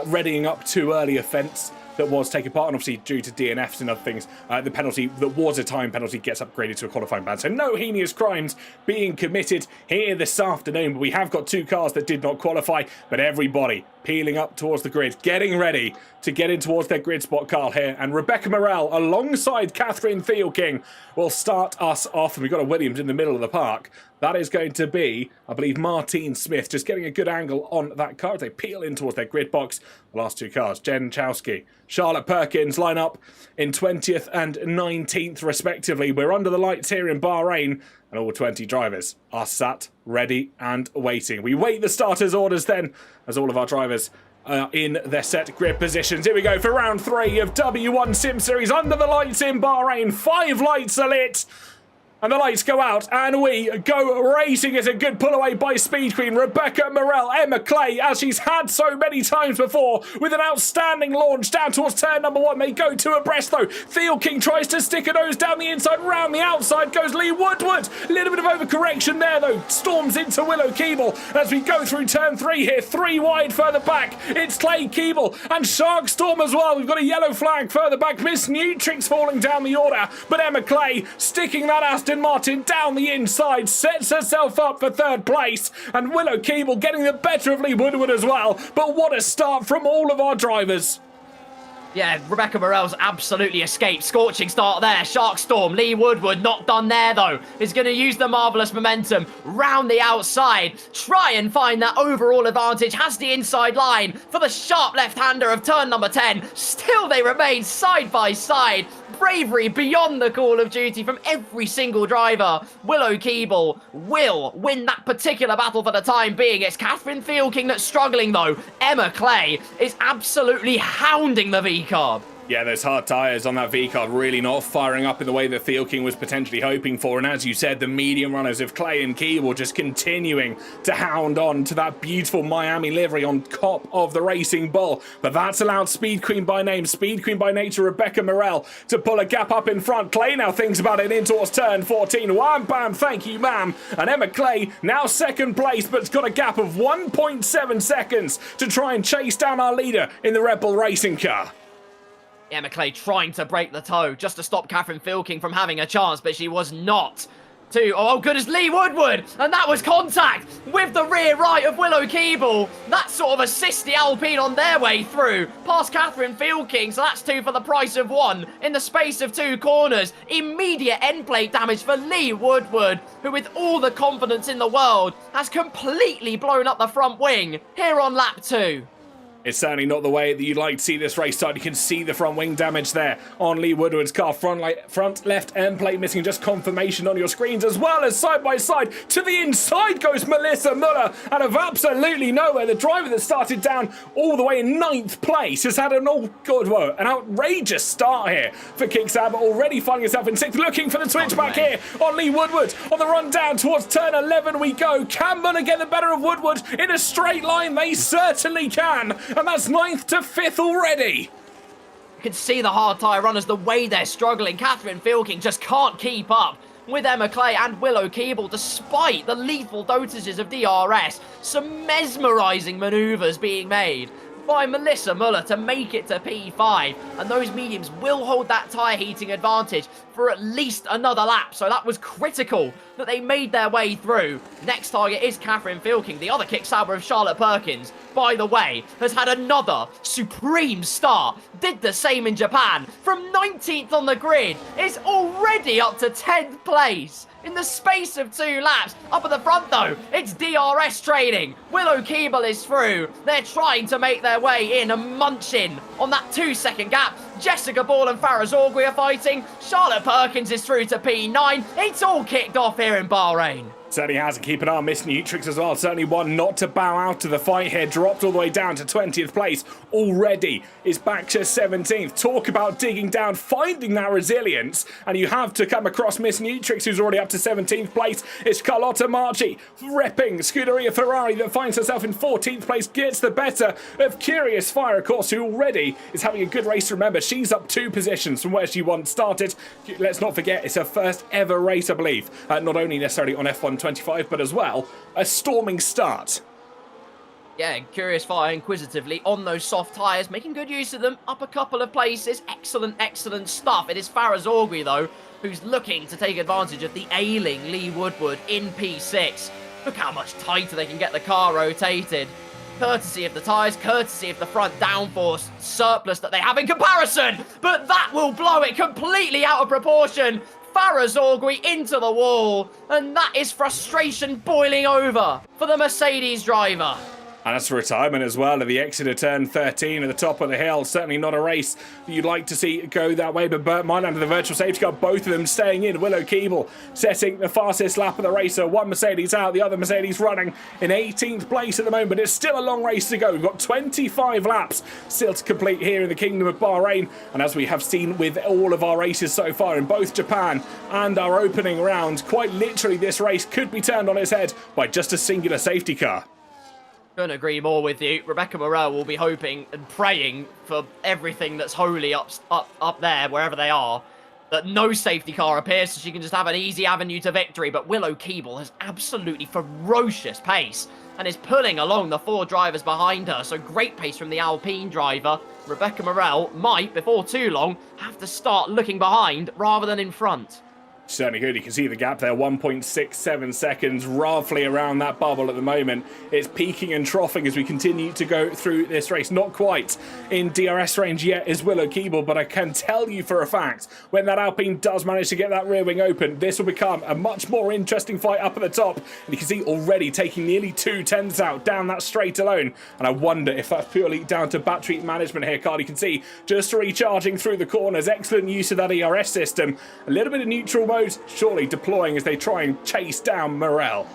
readying up too early offence that was taking part, and obviously due to DNFs and other things, the penalty that was a time penalty gets upgraded to a qualifying ban. So no heinous crimes being committed here this afternoon. But we have got 2 cars that did not qualify, but everybody peeling up towards the grid, getting ready to get in towards their grid spot, Carl, here. And Rebecca Morel, alongside Catherine Thielking, will start us off. And we've got a Williams in the middle of the park. That is going to be, I believe, Martine Smith, just getting a good angle on that car as they peel in towards their grid box. The last 2 cars, Jen Chowski, Charlotte Perkins, line up in 20th and 19th, respectively. We're under the lights here in Bahrain, and all 20 drivers are sat, ready and waiting. We wait the starters' orders then, as all of our drivers are in their set grid positions. Here we go for round 3 of W1 Sim Series under the lights in Bahrain. 5 lights are lit. And the lights go out, and we go racing. It's a good pull away by Speed Queen, Rebecca Morel, Emma Clay, as she's had so many times before, with an outstanding launch down towards turn number 1. They go 2 abreast, though. Thielking tries to stick a nose down the inside, round the outside goes Lee Woodward. A little bit of overcorrection there, though. Storms into Willow Keeble as we go through turn 3 here. 3 wide further back. It's Clay Keeble and Sharkstorm as well. We've got a yellow flag further back. Miss Nutrix falling down the order, but Emma Clay sticking that Aston Martin down the inside, sets herself up for 3rd place, and Willow Keeble getting the better of Lee Woodward as well. But what a start from all of our drivers. Yeah, Rebecca Morell's absolutely escaped. Scorching start there. Shark Storm. Lee Woodward not done there, though. Is going to use the marvellous momentum round the outside. Try and find that overall advantage. Has the inside line for the sharp left-hander of turn number 10. Still they remain side by side. Bravery beyond the call of duty from every single driver. Willow Keeble will win that particular battle for the time being. It's Catherine Thielking that's struggling, though. Emma Clay is absolutely hounding the V-Carb. Yeah, those hard tyres on that V-Carb really not firing up in the way that Thielking was potentially hoping for. And as you said, the medium runners of Clay and Keeble just continuing to hound on to that beautiful Miami livery on top of the Racing Bull. But that's allowed Speed Queen by name, Speed Queen by nature, Rebecca Morell, to pull a gap up in front. Clay now thinks about it in towards turn 14. Wham, bam, thank you, ma'am. And Emma Clay now second place, but it's got a gap of 1.7 seconds to try and chase down our leader in the Red Bull racing car. Emma Clay trying to break the toe just to stop Catherine Thielking from having a chance, but she was not. Oh goodness, Lee Woodward, and that was contact with the rear right of Willow Keeble. That sort of assists the Alpine on their way through, past Catherine Thielking, so that's 2 for the price of 1 in the space of 2 corners. Immediate end plate damage for Lee Woodward, who with all the confidence in the world has completely blown up the front wing here on lap 2. It's certainly not the way that you'd like to see this race start. You can see the front wing damage there on Lee Woodward's car. Front left end plate missing, just confirmation on your screens, as well as side by side. To the inside goes Melissa Muller out of absolutely nowhere. The driver that started down all the way in 9th place has had an outrageous start here for Kicksab, already finding himself in 6th, looking for the switchback here on Lee Woodward. On the run down towards turn 11 we go. Can Muller get the better of Woodward in a straight line? They certainly can. And that's 9th to 5th already. You can see the hard tyre runners, the way they're struggling. Catherine Thielking just can't keep up with Emma Clay and Willow Keeble, despite the lethal dosages of DRS. Some mesmerising manoeuvres being made by Melissa Muller to make it to P5, and those mediums will hold that tyre heating advantage for at least another lap, so that was critical that they made their way through. Next target is Catherine Thielking, the other kick-sabber of Charlotte Perkins, by the way, has had another supreme start, did the same in Japan, from 19th on the grid, is already up to 10th place. In the space of 2 laps. Up at the front, though, it's DRS trading. Willow Keeble is through. They're trying to make their way in and munch in on that 2-second gap. Jessica Ball and Farah Zorgui are fighting. Charlotte Perkins is through to P9. It's all kicked off here in Bahrain. Certainly has, and keep an eye on Miss Nutrix as well. Certainly one not to bow out to the fight here. Dropped all the way down to 20th place. Already is back to 17th. Talk about digging down, finding that resilience. And you have to come across Miss Nutrix, who's already up to 17th place. It's Carlotta Marchi repping Scuderia Ferrari that finds herself in 14th place. Gets the better of Curious Fire, of course, who already is having a good race. Remember, she's up 2 positions from where she once started. Let's not forget, it's her first ever race, I believe. Not only necessarily on F1 25, but as well, a storming start. Yeah, Curious Fire inquisitively on those soft tyres, making good use of them, up a couple of places. Excellent, excellent stuff. It is Farah Zorgui, though, who's looking to take advantage of the ailing Lee Woodward in P6. Look how much tighter they can get the car rotated. Courtesy of the tyres, courtesy of the front downforce surplus that they have in comparison. But that will blow it completely out of proportion. Farah Zorgui into the wall, and that is frustration boiling over for the Mercedes driver. And that's retirement as well at the exit of turn 13 at the top of the hill. Certainly not a race that you'd like to see go that way, but Burt Mine under the virtual safety car, both of them staying in. Willow Keeble setting the fastest lap of the race. So one Mercedes out, the other Mercedes running in 18th place at the moment, but it's still a long race to go. We've got 25 laps still to complete here in the Kingdom of Bahrain. And as we have seen with all of our races so far in both Japan and our opening round, quite literally this race could be turned on its head by just a singular safety car. Couldn't agree more with you. Rebecca Morell will be hoping and praying for everything that's holy up there, wherever they are, that no safety car appears so she can just have an easy avenue to victory. But Willow Keeble has absolutely ferocious pace and is pulling along the 4 drivers behind her. So great pace from the Alpine driver. Rebecca Morell might, before too long, have to start looking behind rather than in front. Certainly good. You can see the gap there, 1.67 seconds, roughly around that bubble at the moment. It's peaking and troughing as we continue to go through this race. Not quite in DRS range yet is Willow Keeble, but I can tell you for a fact, when that Alpine does manage to get that rear wing open, this will become a much more interesting fight up at the top. And you can see already taking nearly 2/10 out down that straight alone. And I wonder if that's purely down to battery management here, Carl. You can see just recharging through the corners. Excellent use of that ERS system. A little bit of neutral mode surely deploying as they try and chase down Morel.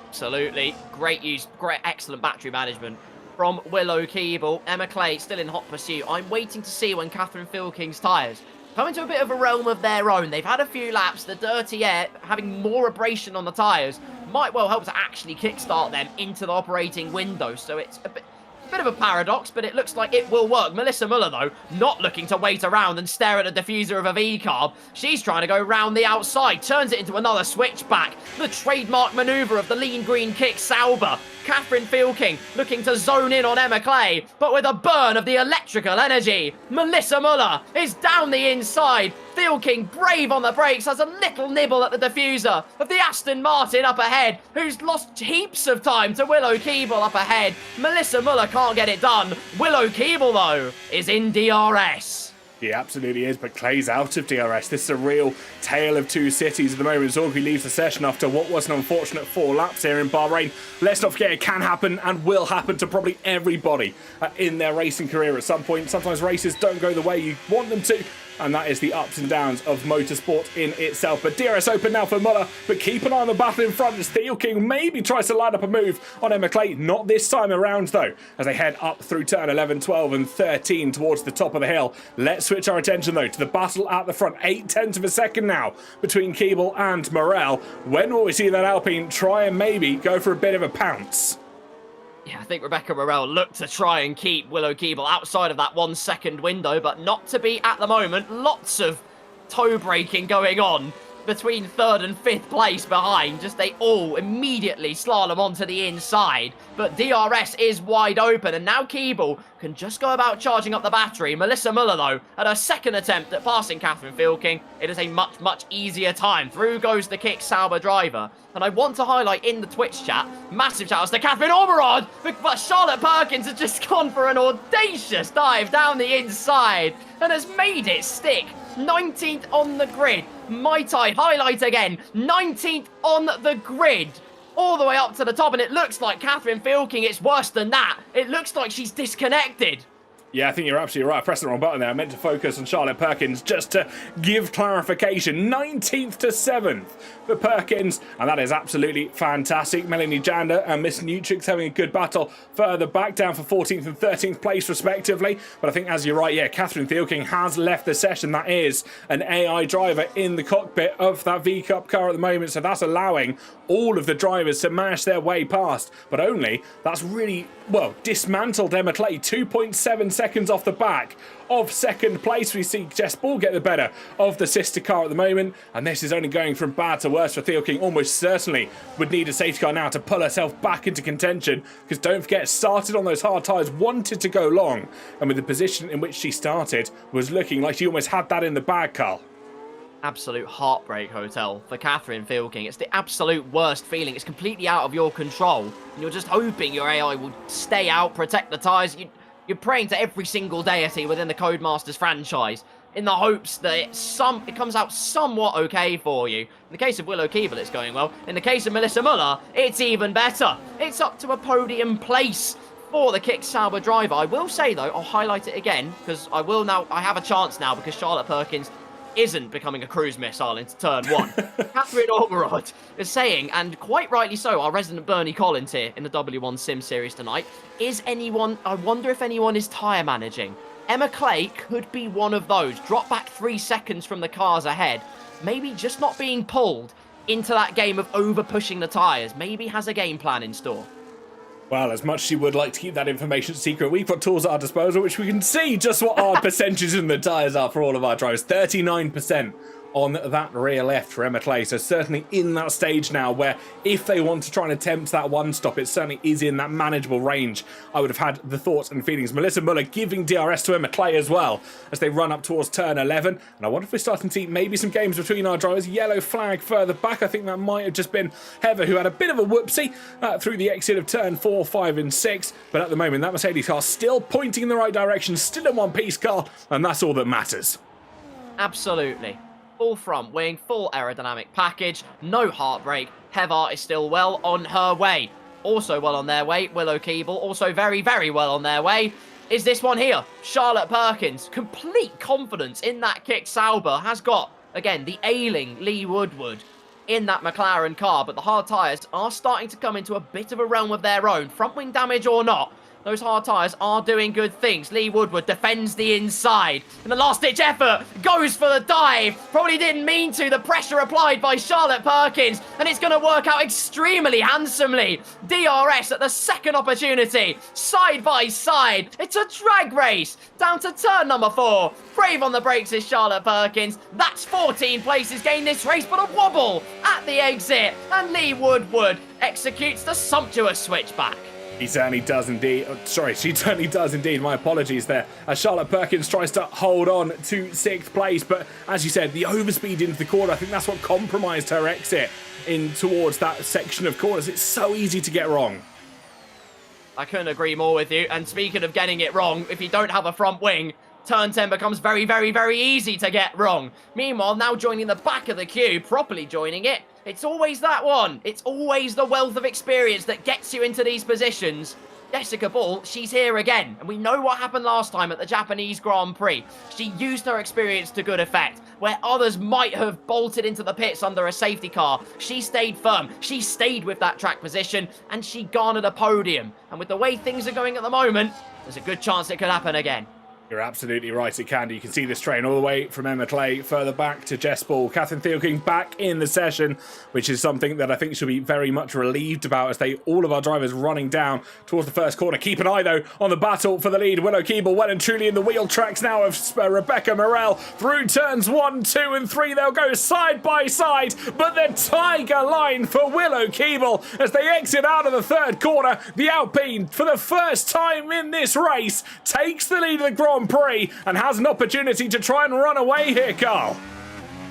Absolutely. Great use. Great, excellent battery management from Willow Keeble. Emma Clay still in hot pursuit. I'm waiting to see when Catherine Filking's tyres come into a bit of a realm of their own. They've had a few laps. The dirty air, having more abrasion on the tyres, might well help to actually kickstart them into the operating window. So it's a bit of a paradox, but it looks like it will work. Melissa Muller, though, not looking to wait around and stare at a diffuser of a V-carb. She's trying to go round the outside, turns it into another switchback. The trademark manoeuvre of the lean green kick Sauber. Catherine Filking looking to zone in on Emma Clay, but with a burn of the electrical energy. Melissa Muller is down the inside. Filking, brave on the brakes, has a little nibble at the diffuser of the Aston Martin up ahead, who's lost heaps of time to Willow Keeble up ahead. Melissa Muller can't get it done. Willow Keeble, though, is in DRS. He absolutely is, but Clay's out of DRS. This is a real tale of two cities at the moment. Zorgi leaves the session after what was an unfortunate 4 laps here in Bahrain. Let's not forget it can happen and will happen to probably everybody in their racing career at some point. Sometimes races don't go the way you want them to, and that is the ups and downs of motorsport in itself. But DRS open now for Muller, but keep an eye on the battle in front as Theo King maybe tries to line up a move on Emma Clay. Not this time around, though, as they head up through turn 11, 12 and 13 towards the top of the hill. Let's switch our attention, though, to the battle at the front. 0.8 of a second now between Keeble and Morel. When will we see that Alpine try and maybe go for a bit of a pounce? Yeah, I think Rebecca Morel looked to try and keep Willow Keeble outside of that 1 second window, but not to be at the moment. Lots of toe braking going on between 3rd and 5th place behind. Just they all immediately slalom onto the inside. But DRS is wide open, and now Keeble can just go about charging up the battery. Melissa Muller, though, at her second attempt at passing Catherine Filking, it is a much, much easier time. Through goes the kick Sauber driver. And I want to highlight in the Twitch chat, massive shout outs to Catherine Ormerod, but Charlotte Perkins has just gone for an audacious dive down the inside and has made it stick. 19th on the grid. Might I highlight again, 19th on the grid. All the way up to the top, and it looks like Catherine Filking, it's worse than that. It looks like she's disconnected. Yeah, I think you're absolutely right. I pressed the wrong button there. I meant to focus on Charlotte Perkins just to give clarification. 19th to 7th for Perkins, and that is absolutely fantastic. Melanie Jander and Miss Nutrix having a good battle further back down for 14th and 13th place respectively. But I think, as you're right, yeah, Catherine Filking has left the session. That is an AI driver in the cockpit of that V-Cup car at the moment, so that's allowing all of the drivers to mash their way past, but only that's really, well, dismantled Emma Clay. 2.7 seconds off the back of second place. We see Jess Ball get the better of the sister car at the moment, and this is only going from bad to worse for Theo King. Almost certainly would need a safety car now to pull herself back into contention, because don't forget, started on those hard tyres, wanted to go long, and with the position in which she started was looking like she almost had that in the bag, Carl. Absolute heartbreak hotel for Catherine Filking. It's the absolute worst feeling. It's completely out of your control, and you're just hoping your AI will stay out, protect the tyres. You're praying to every single deity within the Codemasters franchise in the hopes that it comes out somewhat okay for you. In the case of Willow Keeble, it's going well. In the case of Melissa Muller, it's even better. It's up to a podium place for the kick Sauber driver. I will say, though, I'll highlight it again, because I have a chance now, because Charlotte Perkins isn't becoming a cruise missile into turn 1. Catherine Ormerod is saying, and quite rightly so, our resident Bernie Collins here in the W1 Sim series tonight, I wonder if anyone is tyre managing. Emma Clay could be one of those. Drop back 3 seconds from the cars ahead. Maybe just not being pulled into that game of over-pushing the tyres. Maybe has a game plan in store. Well, as much as she would like to keep that information secret, we've got tools at our disposal which we can see just what our percentages in the tyres are for all of our drivers. 39% on that rear left for Emma Clay. So certainly in that stage now where if they want to try and attempt that one stop, it certainly is in that manageable range. I would have had the thoughts and feelings. Melissa Muller giving DRS to Emma Clay as well as they run up towards turn 11. And I wonder if we're starting to see maybe some games between our drivers. Yellow flag further back. I think that might have just been Heather, who had a bit of a whoopsie through the exit of turn 4, 5 and 6. But at the moment, that Mercedes car still pointing in the right direction, still in one piece, Carl, and that's all that matters. Absolutely. Full front wing, full aerodynamic package, no heartbreak. Heather is still well on her way. Also well on their way, Willow Keeble, also very, very well on their way, is this one here. Charlotte Perkins, complete confidence in that kick Sauber, has got, again, the ailing Lee Woodward in that McLaren car, but the hard tyres are starting to come into a bit of a realm of their own. Front wing damage or not, those hard tyres are doing good things. Lee Woodward defends the inside. And the last-ditch effort goes for the dive. Probably didn't mean to. The pressure applied by Charlotte Perkins. And it's going to work out extremely handsomely. DRS at the second opportunity. Side by side. It's a drag race. Down to turn number 4. Brave on the brakes is Charlotte Perkins. That's 14 places gained this race, but a wobble at the exit. And Lee Woodward executes the sumptuous switchback. He certainly does indeed. Sorry, she certainly does indeed. My apologies there. As Charlotte Perkins tries to hold on to 6th place. But as you said, the overspeed into the corner, I think that's what compromised her exit in towards that section of corners. It's so easy to get wrong. I couldn't agree more with you. And speaking of getting it wrong, if you don't have a front wing, turn 10 becomes very, very, very easy to get wrong. Meanwhile, now joining the back of the queue, properly joining it, it's always that one. It's always the wealth of experience that gets you into these positions. Jessica Ball, she's here again. And we know what happened last time at the Japanese Grand Prix. She used her experience to good effect. Where others might have bolted into the pits under a safety car, she stayed firm. She stayed with that track position and she garnered a podium. And with the way things are going at the moment, there's a good chance it could happen again. You're absolutely right, it can. You can see this train all the way from Emma Clay further back to Jess Ball. Catherine Thielking back in the session, which is something that I think she'll be very much relieved about as all of our drivers running down towards the first corner. Keep an eye, though, on the battle for the lead. Willow Keeble well and truly in the wheel tracks now of Rebecca Morel. Through turns 1, 2 and 3, they'll go side by side, but the tiger line for Willow Keeble as they exit out of the third corner. The Alpine, for the first time in this race, takes the lead of the Grand Prix and has an opportunity to try and run away here, Carl.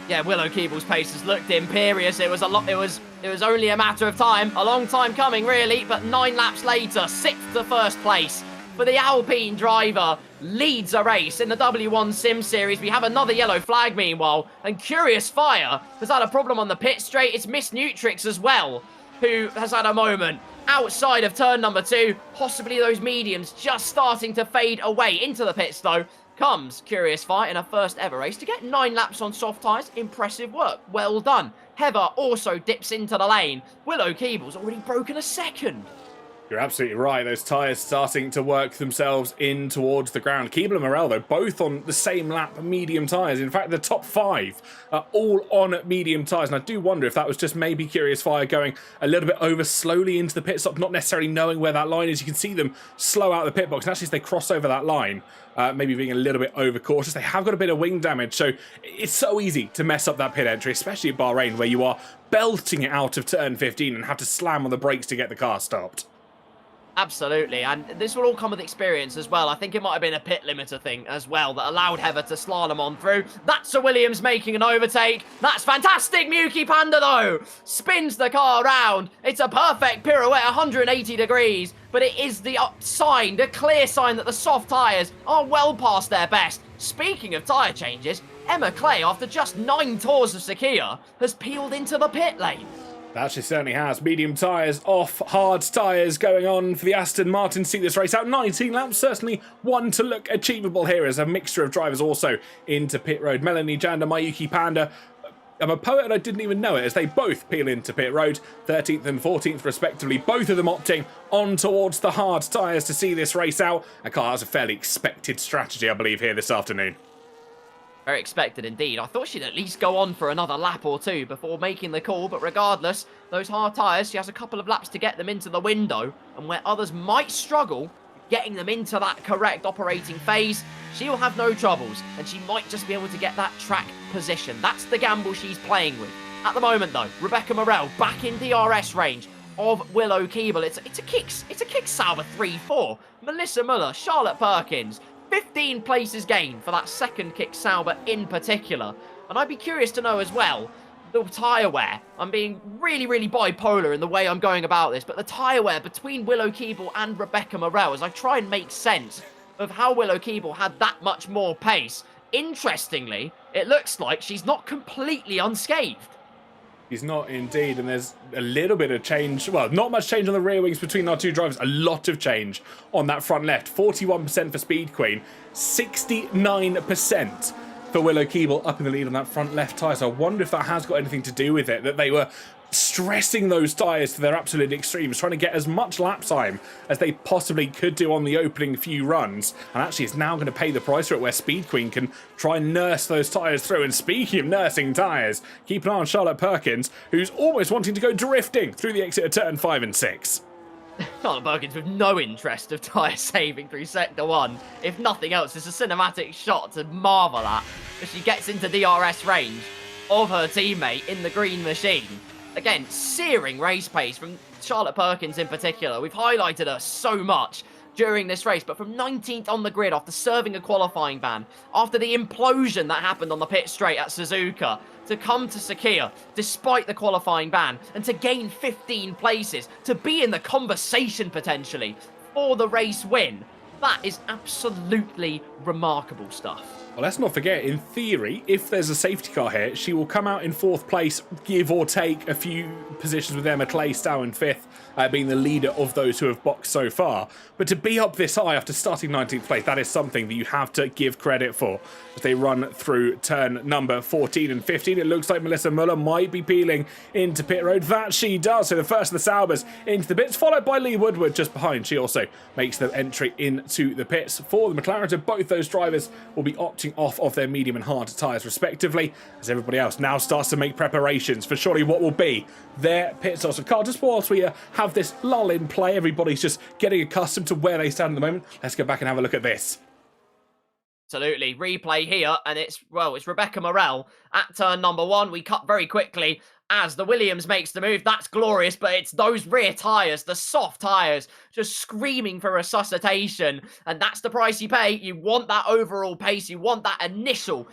Yeah, Willow Keeble's paces looked imperious. It was only a matter of time, a long time coming really, but 9 laps later, 6th to first place for the Alpine driver. Leads a race in the W1 Sim Series. We have another yellow flag meanwhile, and Curious Fire has had a problem on the pit straight. It's Miss Nutrix as well, who has had a moment outside of turn number 2, possibly those mediums just starting to fade away. Into the pits though comes Curious Fire in her first ever race to get 9 laps on soft tyres. Impressive work, well done. Heather also dips into the lane. Willow Keeble's already broken a second. You're absolutely right. Those tyres starting to work themselves in towards the ground. Keeble and Morel, though, both on the same lap medium tyres. In fact, the top 5 are all on medium tyres. And I do wonder if that was just maybe Curious Fire going a little bit over slowly into the pit stop, not necessarily knowing where that line is. You can see them slow out the pit box. And actually, as they cross over that line, maybe being a little bit overcautious. They have got a bit of wing damage. So it's so easy to mess up that pit entry, especially at Bahrain, where you are belting it out of turn 15 and have to slam on the brakes to get the car stopped. Absolutely, and this will all come with experience as well. I think it might have been a pit limiter thing as well that allowed Heather to slalom on through. That's a Williams making an overtake. That's fantastic. Miyuki Panda, though, spins the car around. It's a perfect pirouette, 180 degrees, but it is the sign, the clear sign that the soft tyres are well past their best. Speaking of tyre changes, Emma Clay, after just 9 tours of Sakia, has peeled into the pit lane. That she certainly has. Medium tyres off, hard tyres going on for the Aston Martin to see this race out. 19 laps, certainly one to look achievable here as a mixture of drivers also into pit road. Melanie Janda, Mayuki Panda. I'm a poet and I didn't even know it as they both peel into pit road. 13th and 14th respectively. Both of them opting on towards the hard tyres to see this race out. A car has a fairly expected strategy, I believe, here this afternoon. Very expected indeed. I thought she'd at least go on for another lap or 2 before making the call, but regardless, those hard tyres, she has a couple of laps to get them into the window, and where others might struggle, getting them into that correct operating phase, she'll have no troubles, and she might just be able to get that track position. That's the gamble she's playing with. At the moment, though, Rebecca Morel back in DRS range of Willow Keeble. It's a kick Sauber 3-4. Melissa Muller, Charlotte Perkins, 15 places gained for that second kick Sauber in particular. And I'd be curious to know as well, the tyre wear. I'm being really, really bipolar in the way I'm going about this, but the tyre wear between Willow Keeble and Rebecca Morel, as I try and make sense of how Willow Keeble had that much more pace. Interestingly, it looks like she's not completely unscathed. He's not indeed, and there's a little bit of change. Well, not much change on the rear wings between our two drivers. A lot of change on that front left. 41% for Speed Queen, 69% for Willow Keeble up in the lead on that front left tyre. So I wonder if that has got anything to do with it, that they were stressing those tyres to their absolute extremes, trying to get as much lap time as they possibly could do on the opening few runs. And actually it's now going to pay the price for it, where Speed Queen can try and nurse those tyres through. And speaking of nursing tyres, keep an eye on Charlotte Perkins, who's almost wanting to go drifting through the exit of turn 5 and 6. Charlotte Perkins with no interest of tyre saving through Sector 1. If nothing else, it's a cinematic shot to marvel at as she gets into DRS range of her teammate in the green machine. Again, searing race pace from Charlotte Perkins in particular. We've highlighted her so much during this race, but from 19th on the grid after serving a qualifying ban, after the implosion that happened on the pit straight at Suzuka, to come to Sakhir despite the qualifying ban and to gain 15 places, to be in the conversation potentially for the race win. That is absolutely remarkable stuff. Well, let's not forget, in theory, if there's a safety car here, she will come out in 4th place, give or take a few positions with Emma Claystow in 5th, being the leader of those who have boxed so far. But to be up this high after starting 19th place, that is something that you have to give credit for. As they run through turn number 14 and 15, it looks like Melissa Muller might be peeling into pit road. That she does. So the first of the Saubers into the pits, followed by Lee Woodward just behind. She also makes the entry into the pits for the McLaren. So both those drivers will be opting off of their medium and hard tyres respectively, as everybody else now starts to make preparations for surely what will be their pit stop. So Carl, just whilst we have this lull in play, everybody's just getting accustomed to where they stand at the moment, let's go back and have a look at this. Absolutely. Replay here, and it's Rebecca Morel at turn number 1. We cut very quickly as the Williams makes the move. That's glorious, but it's those rear tyres, the soft tyres, just screaming for resuscitation, and that's the price you pay. You want that overall pace, you want that initial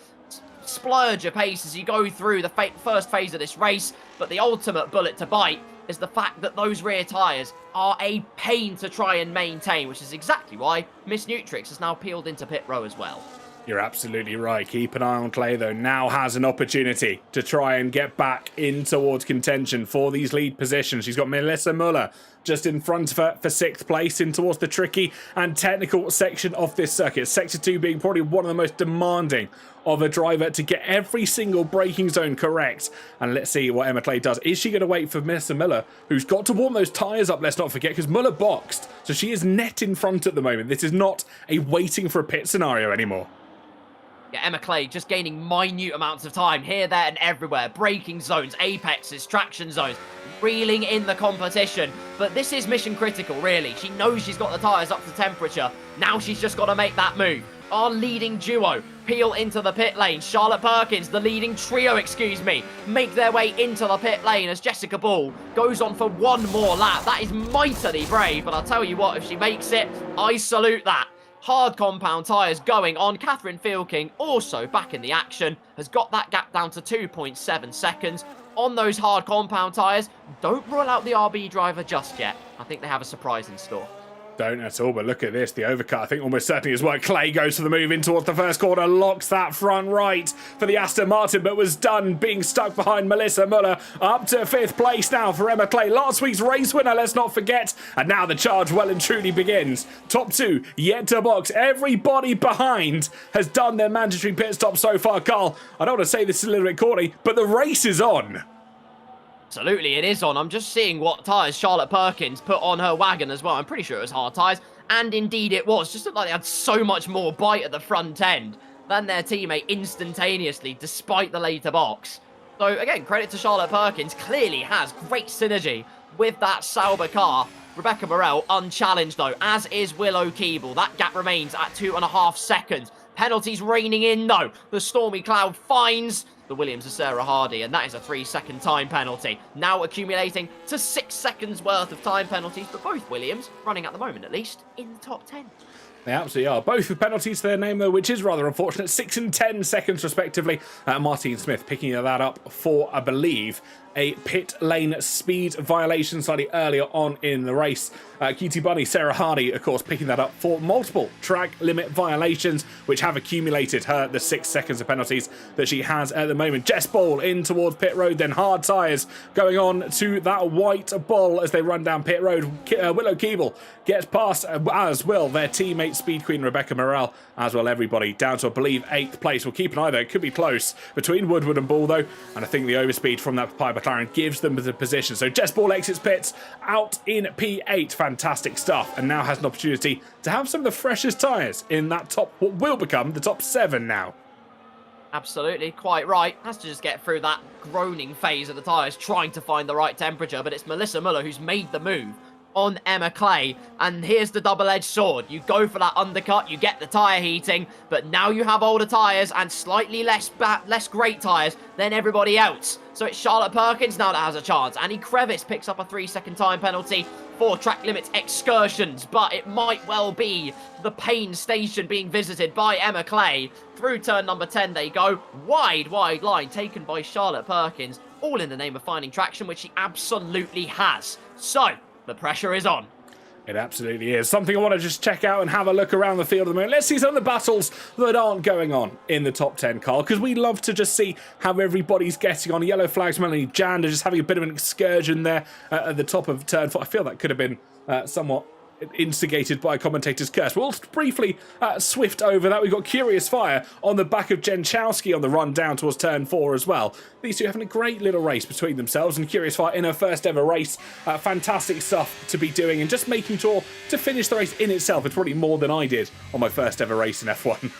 splurge of pace as you go through the first phase of this race, but the ultimate bullet to bite is the fact that those rear tyres are a pain to try and maintain, which is exactly why Miss Nutrix has now peeled into pit row as well. You're absolutely right. Keep an eye on Clay, though. Now has an opportunity to try and get back in towards contention for these lead positions. She's got Melissa Muller just in front of her for 6th place in towards the tricky and technical section of this circuit. Sector 2 being probably one of the most demanding of a driver to get every single braking zone correct. And let's see what Emma Clay does. Is she going to wait for Melissa Muller, who's got to warm those tyres up, let's not forget, because Muller boxed. So she is net in front at the moment. This is not a waiting for a pit scenario anymore. Yeah, Emma Clay just gaining minute amounts of time here, there, and everywhere. Braking zones, apexes, traction zones, reeling in the competition. But this is mission critical, really. She knows she's got the tyres up to temperature. Now she's just got to make that move. Our leading duo peel into the pit lane. Charlotte Perkins, the leading trio, make their way into the pit lane as Jessica Ball goes on for one more lap. That is mightily brave, but I'll tell you what, if she makes it, I salute that. Hard compound tyres going on. Catherine Fieldking also back in the action. Has got that gap down to 2.7 seconds. On those hard compound tyres, don't rule out the RB driver just yet. I think they have a surprise in store. Don't at all, but look at this. The overcut, I think, almost certainly is why Clay goes for the move in towards the first corner, locks that front right for the Aston Martin, but was done being stuck behind Melissa Muller. Up to 5th place now for Emma Clay. Last week's race winner, let's not forget. And now the charge well and truly begins. Top 2 yet to box. Everybody behind has done their mandatory pit stop so far. Carl, I don't want to say this is a little bit corny, but the race is on. Absolutely, it is on. I'm just seeing what tyres Charlotte Perkins put on her wagon as well. I'm pretty sure it was hard tyres, and indeed it was. Just looked like they had so much more bite at the front end than their teammate instantaneously, despite the later box. So, again, credit to Charlotte Perkins. Clearly has great synergy with that Sauber car. Rebecca Morel unchallenged though, as is Willow Keeble. That gap remains at 2.5 seconds. Penalties raining in though. The Stormy Cloud finds the Williams of Sarah Hardy, and that is a 3-second time penalty. Now accumulating to 6 seconds worth of time penalties, but both Williams, running at the moment at least, in the top 10. They absolutely are. Both with penalties to their name, though, which is rather unfortunate. 6 and 10 seconds, respectively. Martine Smith picking that up for, I believe, a pit lane speed violation slightly earlier on in the race. Cutie Bunny, Sarah Hardy, of course, picking that up for multiple track limit violations, which have accumulated her the 6 seconds of penalties that she has at the moment. Jess Ball in towards pit road, then hard tyres going on to that white ball as they run down pit road. Willow Keeble gets past, as will their teammate Speed Queen Rebecca Morel, as well everybody, down to, I believe, 8th place. We'll keep an eye there. It could be close between Woodward and Ball, though, and I think the overspeed from that Piper McLaren gives them the position. So Jess Ball exits pits out in P8. Fantastic stuff, and now has an opportunity to have some of the freshest tyres in that top, what will become the top 7 now. Absolutely, quite right. Has to just get through that groaning phase of the tyres, trying to find the right temperature, but it's Melissa Muller who's made the move on Emma Clay, and here's the double-edged sword. You go for that undercut, you get the tyre heating, but now you have older tyres and slightly less great tyres than everybody else. So it's Charlotte Perkins now that has a chance. Annie Crevice picks up a 3-second time penalty for track limits excursions, but it might well be the Payne station being visited by Emma Clay. Through turn number 10 they go. Wide line taken by Charlotte Perkins, all in the name of finding traction, which she absolutely has. So the pressure is on. It absolutely is. Something I want to just check out and have a look around the field at the moment. Let's see some of the battles that aren't going on in the top 10, Carl, because we love to just see how everybody's getting on. Yellow Flags, Melanie Jander just having a bit of an excursion there at the top of turn 4. I feel that could have been somewhat instigated by a commentator's curse. We'll briefly swift over that. We've got Curious Fire on the back of Jenchowski on the run down towards turn 4 as well. These two having a great little race between themselves, and Curious Fire in her first ever race. Fantastic stuff to be doing, and just making sure to finish the race in itself. It's probably more than I did on my first ever race in F1.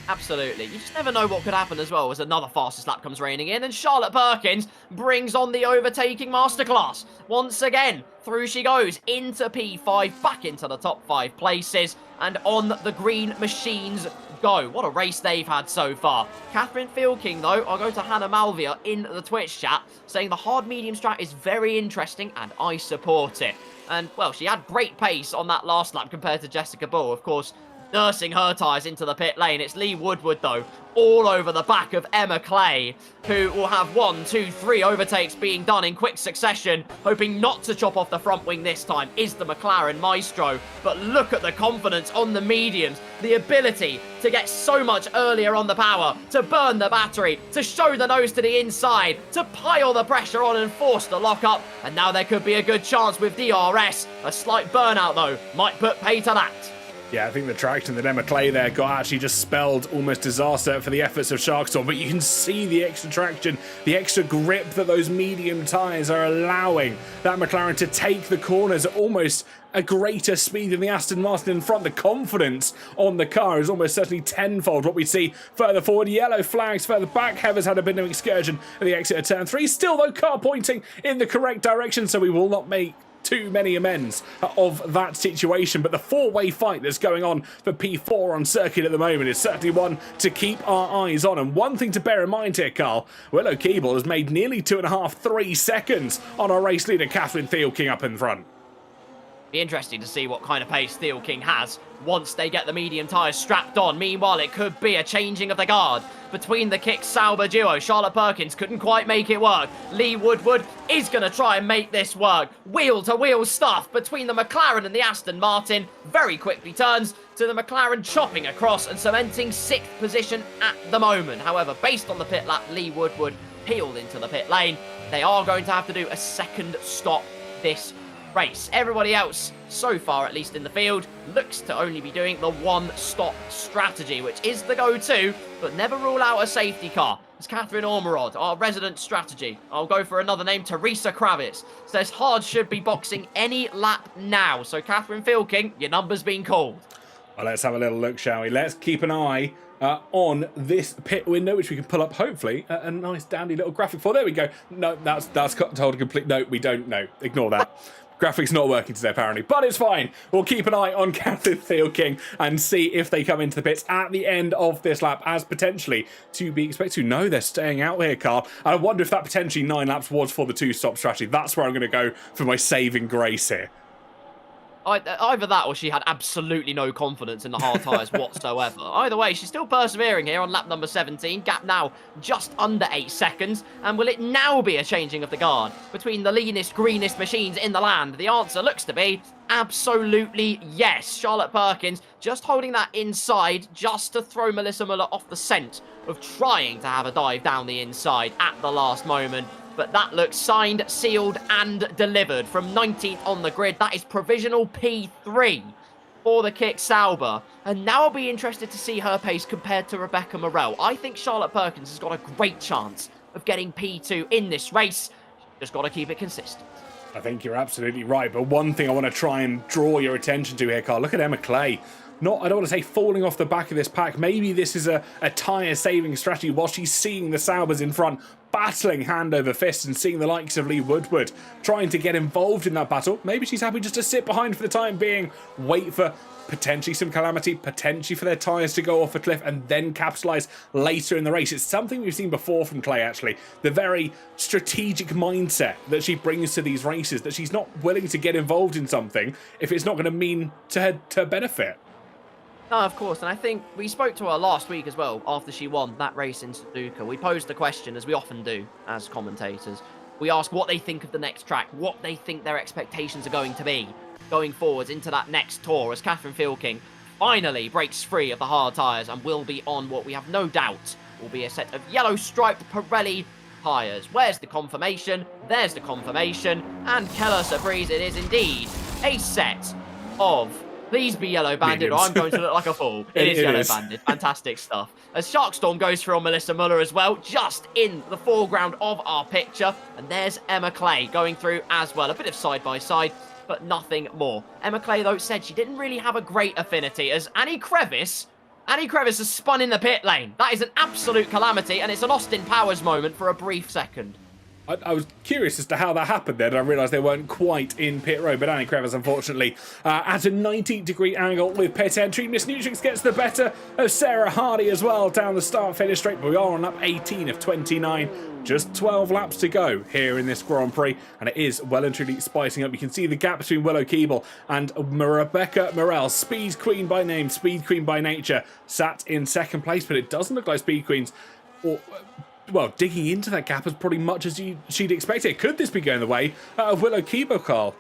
Absolutely. You just never know what could happen as well as another fastest lap comes raining in, and Charlotte Perkins brings on the overtaking masterclass. Once again, through she goes into P5, back into the top 5 places, and on the green machines go. What a race they've had so far. Catherine Fieldking, though, I'll go to Hannah Malvia in the Twitch chat, saying the hard medium strat is very interesting and I support it. And, well, she had great pace on that last lap compared to Jessica Bull, of course, nursing her tyres into the pit lane. It's Lee Woodward, though, all over the back of Emma Clay, who will have 1, 2, 3 overtakes being done in quick succession, hoping not to chop off the front wing this time, is the McLaren Maestro. But look at the confidence on the mediums, the ability to get so much earlier on the power, to burn the battery, to show the nose to the inside, to pile the pressure on and force the lock-up. And now there could be a good chance with DRS. A slight burnout, though, might put pay to that. Yeah, I think the traction that Emma Clay there got actually just spelled almost disaster for the efforts of Sharkstorm, but you can see the extra traction, the extra grip that those medium tyres are allowing that McLaren to take the corners at almost a greater speed than the Aston Martin in front. The confidence on the car is almost certainly tenfold what we see further forward. Yellow Flags further back. Heather's had a bit of excursion at the exit of turn 3. Still, though, car pointing in the correct direction, so we will not make too many amends of that situation. But the four-way fight that's going on for P4 on circuit at the moment is certainly one to keep our eyes on. And one thing to bear in mind here, Carl, Willow Keeble has made nearly 2.5, 3 seconds on our race leader, Catherine Thielking, up in front. Be interesting to see what kind of pace Steel King has once they get the medium tyres strapped on. Meanwhile, it could be a changing of the guard between the Kick Sauber duo. Charlotte Perkins couldn't quite make it work. Lee Woodward is going to try and make this work. Wheel-to-wheel stuff between the McLaren and the Aston Martin. Very quickly turns to the McLaren chopping across and cementing 6th position at the moment. However, based on the pit lap, Lee Woodward peeled into the pit lane. They are going to have to do a second stop this race. Everybody else, so far at least in the field, looks to only be doing the one-stop strategy, which is the go-to, but never rule out a safety car. It's Catherine Ormerod, our resident strategy. I'll go for another name, Teresa Kravitz. Says hard should be boxing any lap now. So Catherine Filking, your number's been called. Well, let's have a little look, shall we? Let's keep an eye on this pit window, which we can pull up, hopefully, a nice dandy little graphic for. There we go. No, that's told complete. No, we don't. No, ignore that. Graphics not working today, apparently, but it's fine. We'll keep an eye on Catherine Thielking and see if they come into the pits at the end of this lap, as potentially to be expected. No, they're staying out here, Carl. I wonder if that potentially 9 laps was for the 2-stop strategy. That's where I'm going to go for my saving grace here. Either that or she had absolutely no confidence in the hard tyres whatsoever. Either way, she's still persevering here on lap number 17. Gap now just under 8 seconds. And will it now be a changing of the guard between the leanest, greenest machines in the land? The answer looks to be absolutely yes. Charlotte Perkins just holding that inside just to throw Melissa Muller off the scent of trying to have a dive down the inside at the last moment. But that looks signed, sealed, and delivered from 19th on the grid. That is provisional P3 for the Kick Sauber. And now I'll be interested to see her pace compared to Rebecca Morel. I think Charlotte Perkins has got a great chance of getting P2 in this race. Just got to keep it consistent. I think you're absolutely right. But one thing I want to try and draw your attention to here, Carl. Look at Emma Clay. I don't want to say falling off the back of this pack. Maybe this is a tyre-saving strategy while she's seeing the Saubers in front, battling hand over fist, and seeing the likes of Lee Woodward trying to get involved in that battle. Maybe she's happy just to sit behind for the time being, wait for potentially some calamity, potentially for their tyres to go off a cliff, and then capitalise later in the race. It's something we've seen before from Clay, actually. The very strategic mindset that she brings to these races, that she's not willing to get involved in something if it's not going to mean to her benefit. No, of course, and I think we spoke to her last week as well, after she won that race in Suzuka. We posed the question, as we often do as commentators. We ask what they think of the next track, what they think their expectations are going to be going forwards into that next tour, as Catherine Thielking finally breaks free of the hard tyres and will be on what we have no doubt will be a set of yellow striped Pirelli tyres. Where's the confirmation? There's the confirmation, and Keller Sabreeze, it is indeed a set of... Please be yellow banded or I'm going to look like a fool. It is yellow banded. Fantastic stuff. As Sharkstorm goes through on Melissa Muller as well, just in the foreground of our picture. And there's Emma Clay going through as well. A bit of side by side, but nothing more. Emma Clay, though, said she didn't really have a great affinity as Annie Crevice has spun in the pit lane. That is an absolute calamity, and it's an Austin Powers moment for a brief second. I was curious as to how that happened then. I realised they weren't quite in pit road, but Annie Crevice, unfortunately, at a 90-degree angle with pit entry. Miss Nutrix gets the better of Sarah Hardy as well down the start-finish straight, but we are on lap 18 of 29. Just 12 laps to go here in this Grand Prix, and it is well and truly spicing up. You can see the gap between Willow Keeble and Rebecca Morel. Speed Queen by name, Speed Queen by nature, sat in second place, but it doesn't look like Speed Queen's... well, digging into that gap as pretty much as she'd expect it. Could this be going the way of Willow Keeble, Carl?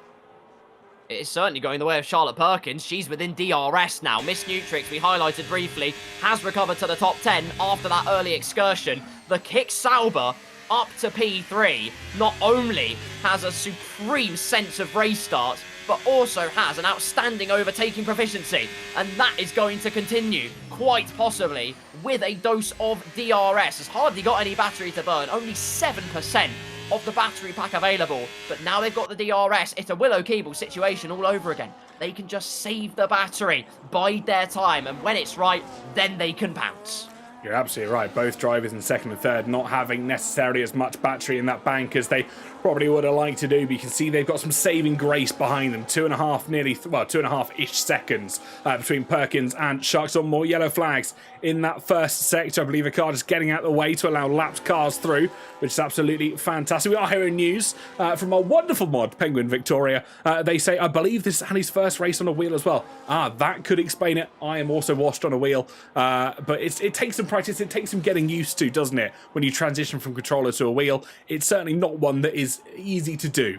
It is certainly going the way of Charlotte Perkins. She's within DRS now. Miss Nutrix, we highlighted briefly, has recovered to the top 10 after that early excursion. The Kick Sauber up to P3 not only has a supreme sense of race start, but also has an outstanding overtaking proficiency. And that is going to continue, quite possibly, with a dose of DRS. Has hardly got any battery to burn, only 7% of the battery pack available. But now they've got the DRS, it's a Willow Keeble situation all over again. They can just save the battery, bide their time, and when it's right, then they can pounce. You're absolutely right. Both drivers in second and third not having necessarily as much battery in that bank as they probably would have liked to do. But you can see they've got some saving grace behind them. 2.5-ish seconds between Perkins and Sharkstorm. More yellow flags in that first sector. I believe a car just getting out of the way to allow lapped cars through, which is absolutely fantastic. We are hearing news from our wonderful mod, Penguin Victoria. They say, I believe this is Annie's first race on a wheel as well. That could explain it. I am also washed on a wheel. But it takes some practice. It takes some getting used to, doesn't it? When you transition from controller to a wheel, it's certainly not one that is easy to do.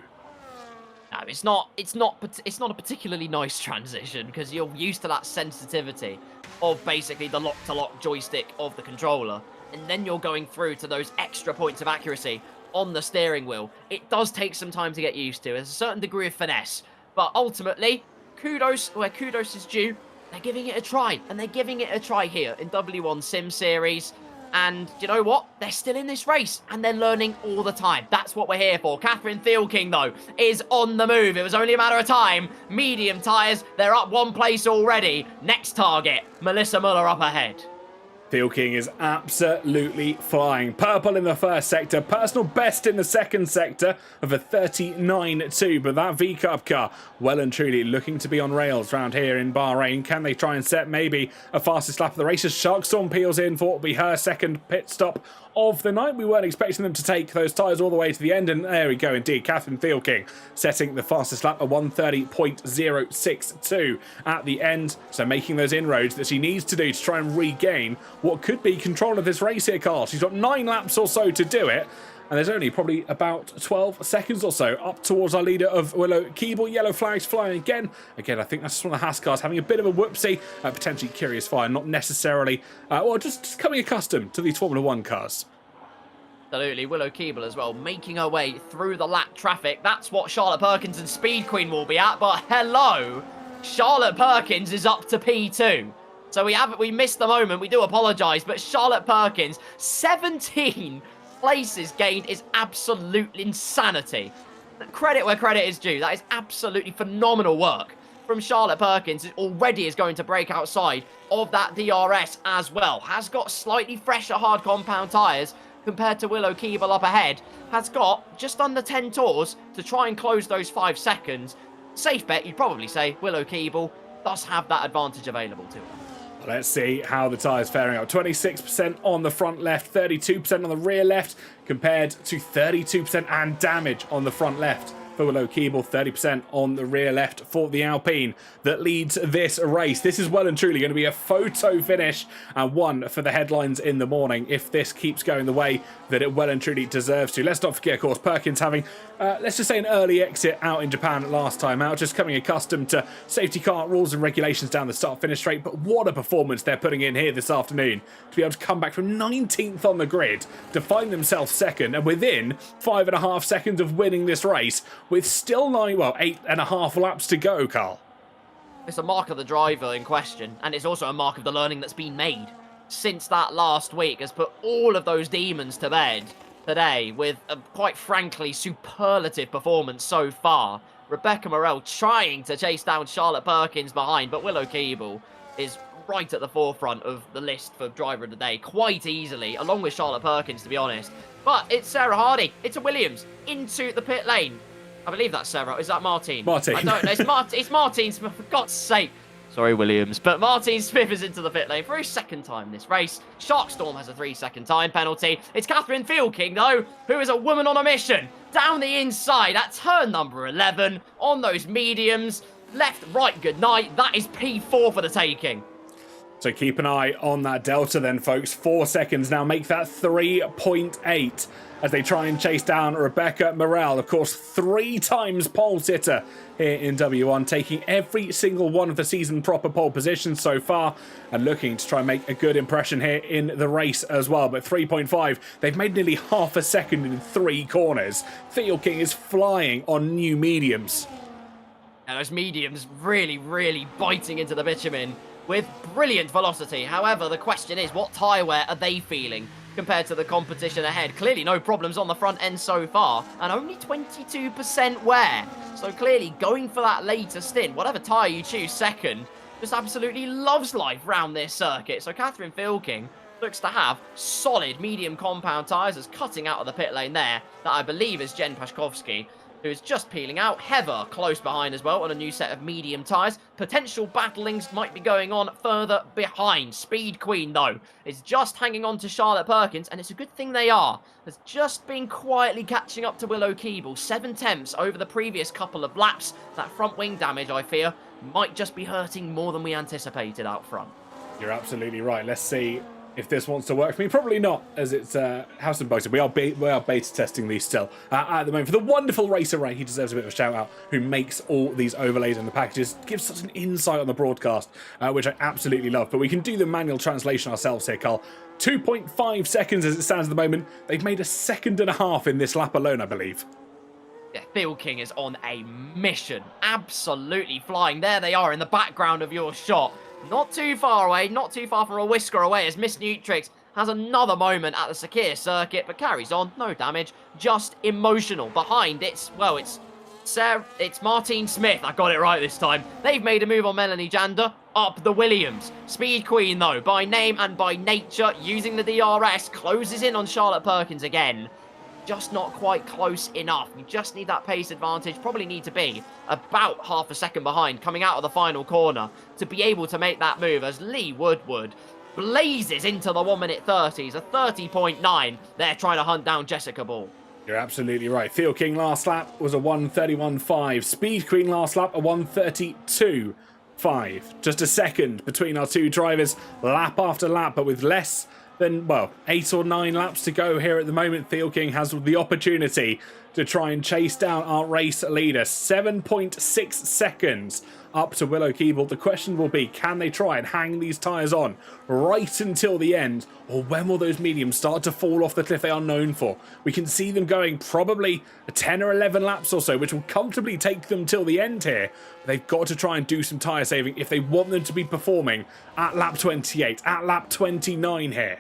No, it's not a particularly nice transition because you're used to that sensitivity of basically the lock-to-lock joystick of the controller, and then you're going through to those extra points of accuracy on the steering wheel. It does take some time to get used to. There's a certain degree of finesse, but ultimately, kudos where kudos is due. They're giving it a try, and they're giving it a try here in W1 Sim Series. And you know what? They're still in this race, and they're learning all the time. That's what we're here for. Catherine Thielking, though, is on the move. It was only a matter of time. Medium tyres, they're up one place already. Next target, Melissa Muller up ahead. Field King is absolutely flying. Purple in the first sector, personal best in the second sector of a 39.2. But that V-Cup car, well and truly looking to be on rails around here in Bahrain. Can they try and set maybe a fastest lap of the race as Sharkstorm peels in for what will be her second pit stop of the night? We weren't expecting them to take those tyres all the way to the end, and there we go indeed. Catherine Field King setting the fastest lap, a 1:30.062 at the end, so making those inroads that she needs to do to try and regain what could be control of this race here, Carl. She's got 9 laps or so to do it, and there's only probably about 12 seconds or so up towards our leader of Willow Keeble. Yellow flags flying again. Again, I think that's just one of the Haas cars having a bit of a whoopsie. Potentially Curious Fire, not necessarily, well, just coming accustomed to these Formula 1 cars. Absolutely, Willow Keeble as well, making her way through the lap traffic. That's what Charlotte Perkins and Speed Queen will be at, but hello, Charlotte Perkins is up to P2. So we missed the moment, we do apologise, but Charlotte Perkins, 17 places gained is absolute insanity. Credit where credit is due. That is absolutely phenomenal work from Charlotte Perkins. It already is going to break outside of that DRS as well. Has got slightly fresher hard compound tyres compared to Willow Keeble up ahead. Has got just under 10 tours to try and close those 5 seconds. Safe bet, you'd probably say Willow Keeble does have that advantage available to her. Let's see how the tyres faring out. 26% on the front left, 32% on the rear left, compared to 32% and damage on the front left for Willow Keeble, 30% on the rear left for the Alpine that leads this race. This is well and truly going to be a photo finish and one for the headlines in the morning if this keeps going the way that it well and truly deserves to. Let's not forget, of course, Perkins having, let's just say, an early exit out in Japan last time out, just coming accustomed to safety car rules and regulations down the start-finish straight. But what a performance they're putting in here this afternoon to be able to come back from 19th on the grid to find themselves second and within 5.5 seconds of winning this race with still 8.5 laps to go, Carl. It's a mark of the driver in question, and it's also a mark of the learning that's been made since that last week. Has put all of those demons to bed today with a, quite frankly, superlative performance so far. Rebecca Morel trying to chase down Charlotte Perkins behind, but Willow Keeble is right at the forefront of the list for driver of the day quite easily, along with Charlotte Perkins, to be honest. But it's Sarah Hardy, it's a Williams, into the pit lane. I believe that's Sarah. Is that Martine? Martine. I don't know. It's Martine Smith, for God's sake. Sorry, Williams. But Martine Smith is into the pit lane for his second time this race. Sharkstorm has a 3-second time penalty. It's Catherine Field King, though, who is a woman on a mission. Down the inside at turn number 11 on those mediums. Left, right, good night. That is P4 for the taking. So keep an eye on that delta then, folks. 4 seconds now, make that 3.8 as they try and chase down Rebecca Morel. Of course, 3 times pole sitter here in W1, taking every single one of the season proper pole positions so far and looking to try and make a good impression here in the race as well. But 3.5, they've made nearly half a second in 3 corners. Field King is flying on new mediums. And those mediums really, really biting into the bitumen with brilliant velocity. However, the question is, what tyre wear are they feeling compared to the competition ahead? Clearly no problems on the front end so far, and only 22% wear. So clearly going for that later stint, whatever tyre you choose second, just absolutely loves life round this circuit. So Catherine Field King looks to have solid medium compound tyres, as cutting out of the pit lane there, that I believe is Jen Paszkowski, who is just peeling out. Heather close behind as well on a new set of medium tyres. Potential battlings might be going on further behind. Speed Queen, though, is just hanging on to Charlotte Perkins, and it's a good thing they are. Has just been quietly catching up to Willow Keeble. 7 tenths over the previous couple of laps. That front wing damage, I fear, might just be hurting more than we anticipated out front. You're absolutely right. Let's see if this wants to work for me. Probably not, as it's house and boated. We are beta testing these still at the moment. For the wonderful Racer Ray, he deserves a bit of a shout out, who makes all these overlays and the packages, gives such an insight on the broadcast, which I absolutely love. But we can do the manual translation ourselves here, Carl. 2.5 seconds as it stands at the moment. They've made 1.5 seconds in this lap alone, I believe. Yeah, Field King is on a mission. Absolutely flying. There they are in the background of your shot. Not too far away, not too far from a whisker away, as Miss Nutrix has another moment at the Sakir circuit, but carries on, no damage, just emotional. Behind, it's Martine Smith. I got it right this time. They've made a move on Melanie Jander. up the Williams. Speed Queen, though, by name and by nature, using the DRS, closes in on Charlotte Perkins again. Just not quite close enough. You just need that pace advantage. Probably need to be about half a second behind coming out of the final corner to be able to make that move as Lee Woodward blazes into the 1 minute 30s, a 30.9. They're trying to hunt down Jessica Ball. You're absolutely right. Theo King last lap was a 1:31.5. Speed Queen last lap a 1:32.5. Just a second between our two drivers, lap after lap, but with less than, well, 8 or 9 laps to go here at the moment. Theo King has the opportunity to try and chase down our race leader. 7.6 seconds up to Willow Keeble. The question will be, can they try and hang these tyres on right until the end, or when will those mediums start to fall off the cliff they are known for? We can see them going probably 10 or 11 laps or so, which will comfortably take them till the end here. They've got to try and do some tyre saving if they want them to be performing at lap 28, at lap 29 here.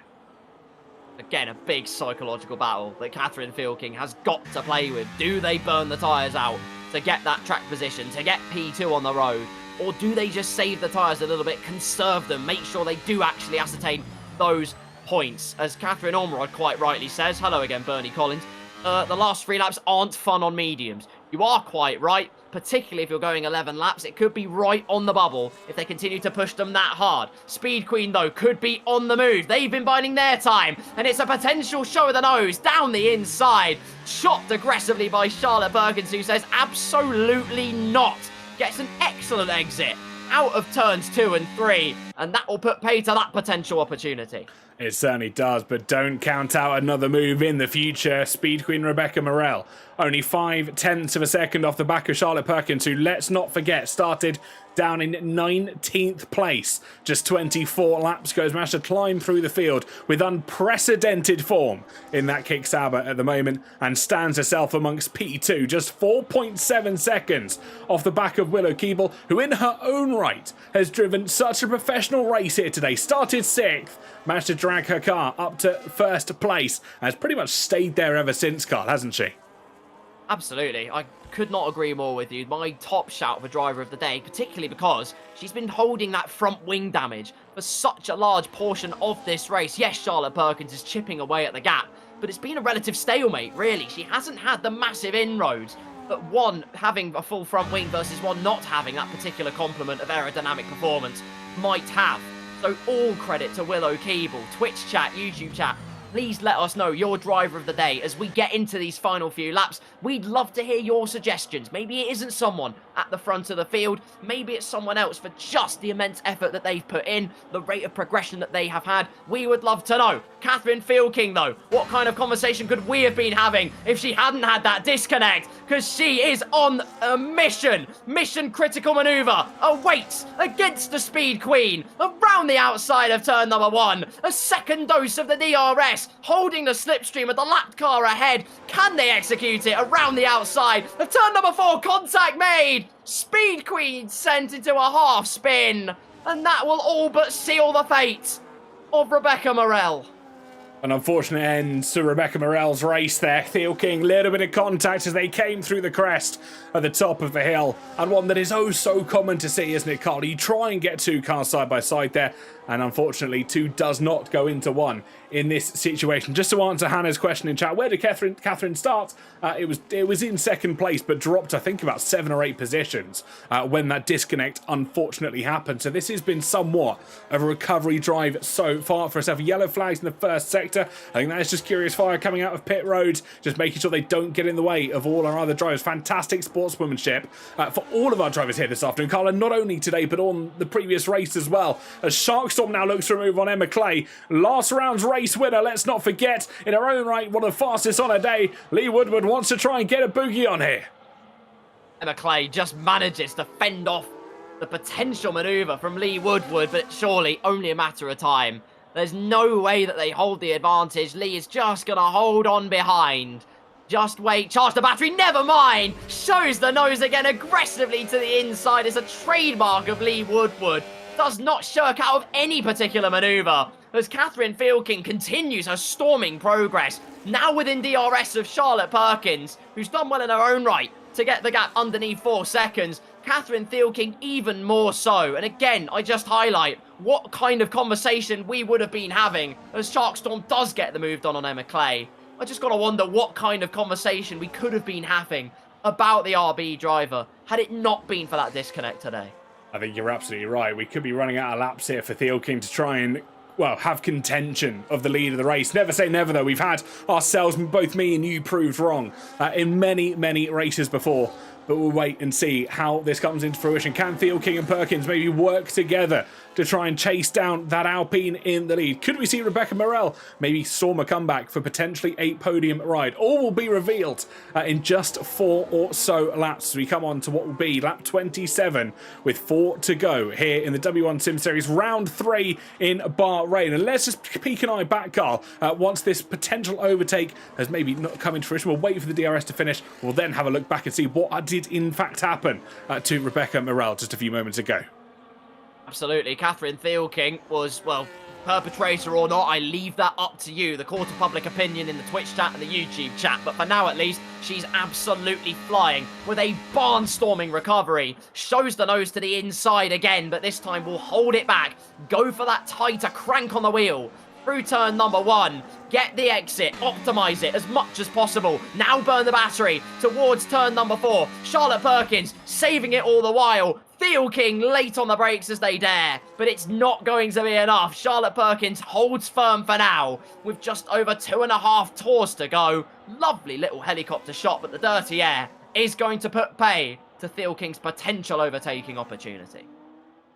Again, a big psychological battle that Catherine Fielking has got to play with. Do they burn the tyres out to get that track position, to get P2 on the road? Or do they just save the tyres a little bit, conserve them, make sure they do actually ascertain those points? As Catherine Ormerod quite rightly says, hello again, Bernie Collins, the last 3 laps aren't fun on mediums. You are quite right, particularly if you're going 11 laps. It could be right on the bubble if they continue to push them that hard. Speed Queen, though, could be on the move. They've been biding their time, and it's a potential show of the nose down the inside. Chopped aggressively by Charlotte Perkins, who says absolutely not. Gets an excellent exit out of turns 2 and 3, and that will put pay to that potential opportunity. It certainly does, but don't count out another move in the future. Speed Queen Rebecca Morel, only 0.5 of a second off the back of Charlotte Perkins, who, let's not forget, started down in 19th place. Just 24 laps ago, has managed to climb through the field with unprecedented form in that Kick Sauber at the moment, and stands herself amongst P2, just 4.7 seconds off the back of Willow Keeble, who in her own right has driven such a professional race here today. Started 6th, managed to drag her car up to 1st place, and has pretty much stayed there ever since, Carl, hasn't she? Absolutely. I could not agree more with you. My top shout for driver of the day, particularly because she's been holding that front wing damage for such a large portion of this race. Yes, Charlotte Perkins is chipping away at the gap, but it's been a relative stalemate, really. She hasn't had the massive inroads that one having a full front wing versus one not having that particular complement of aerodynamic performance might have. So all credit to Willow Keeble. Twitch chat, YouTube chat, please let us know your driver of the day as we get into these final few laps. We'd love to hear your suggestions. Maybe it isn't someone at the front of the field. Maybe it's someone else for just the immense effort that they've put in, the rate of progression that they have had. We would love to know. Catherine Fielking, though, what kind of conversation could we have been having if she hadn't had that disconnect? Because she is on a mission. Mission critical maneuver awaits against the Speed Queen around the outside of turn number 1. A second dose of the DRS, holding the slipstream of the lapped car ahead. Can they execute it around the outside of turn number 4? Contact made. Speed Queen sent into a half spin, and that will all but seal the fate of Rebecca Morel. An unfortunate end to Rebecca Morel's race there. Theo King, little bit of contact as they came through the crest at the top of the hill, and one that is oh so common to see, isn't it, Carl? You try and get 2 cars side by side there, and unfortunately 2 does not go into 1 in this situation. Just to answer Hannah's question in chat, where did Catherine start? It was in 2nd place, but dropped, I think, about 7 or 8 positions when that disconnect unfortunately happened. So this has been somewhat of a recovery drive so far for herself. Yellow flags in the first sector. I think that is just Curious Fire coming out of pit road, just making sure they don't get in the way of all our other drivers. Fantastic sportswomanship for all of our drivers here this afternoon, Carl, and not only today, but on the previous race as well. As Sharkstorm now looks to remove on Emma Clay. Last round's race winner, let's not forget, in her own right, one of the fastest on her day. Lee Woodward wants to try and get a boogie on here. Emma Clay just manages to fend off the potential manoeuvre from Lee Woodward, but surely only a matter of time. There's no way that they hold the advantage. Lee is just going to hold on behind. Just wait, charge the battery, never mind! Shows the nose again aggressively to the inside. It's a trademark of Lee Woodward. Does not shirk out of any particular manoeuvre. As Catherine Fielking continues her storming progress, now within DRS of Charlotte Perkins, who's done well in her own right to get the gap underneath 4 seconds. Catherine Thielking even more so. And again, I just highlight what kind of conversation we would have been having as Sharkstorm does get the move done on Emma Clay. I just got to wonder what kind of conversation we could have been having about the RB driver had it not been for that disconnect today. I think you're absolutely right. We could be running out of laps here for Thielking to try and, well, have contention of the lead of the race. Never say never, though. We've had ourselves, both me and you, proved wrong in many, many races before. But we'll wait and see how this comes into fruition. Can Thielking and Perkins maybe work together to try and chase down that Alpine in the lead? Could we see Rebecca Morel maybe storm a comeback for potentially a podium ride? All will be revealed in just 4 or so laps as we come on to what will be lap 27 with 4 to go here in the W1 Sim Series round 3 in Bahrain. And let's just peek an eye back, Carl. Once this potential overtake has maybe not come into fruition, we'll wait for the DRS to finish. We'll then have a look back and see what did in fact happen to Rebecca Morel just a few moments ago. Absolutely. Catherine Thielking was, well, perpetrator or not, I leave that up to you. The court of public opinion in the Twitch chat and the YouTube chat. But for now, at least, she's absolutely flying with a barnstorming recovery. Shows the nose to the inside again, but this time we'll hold it back. Go for that tighter crank on the wheel. Through turn number 1, get the exit, optimize it as much as possible. Now burn the battery towards turn number 4. Charlotte Perkins saving it all the while. Thielking late on the brakes as they dare, but it's not going to be enough. Charlotte Perkins holds firm for now with just over 2.5 tours to go. Lovely little helicopter shot, but the dirty air is going to put pay to Thielking's potential overtaking opportunity.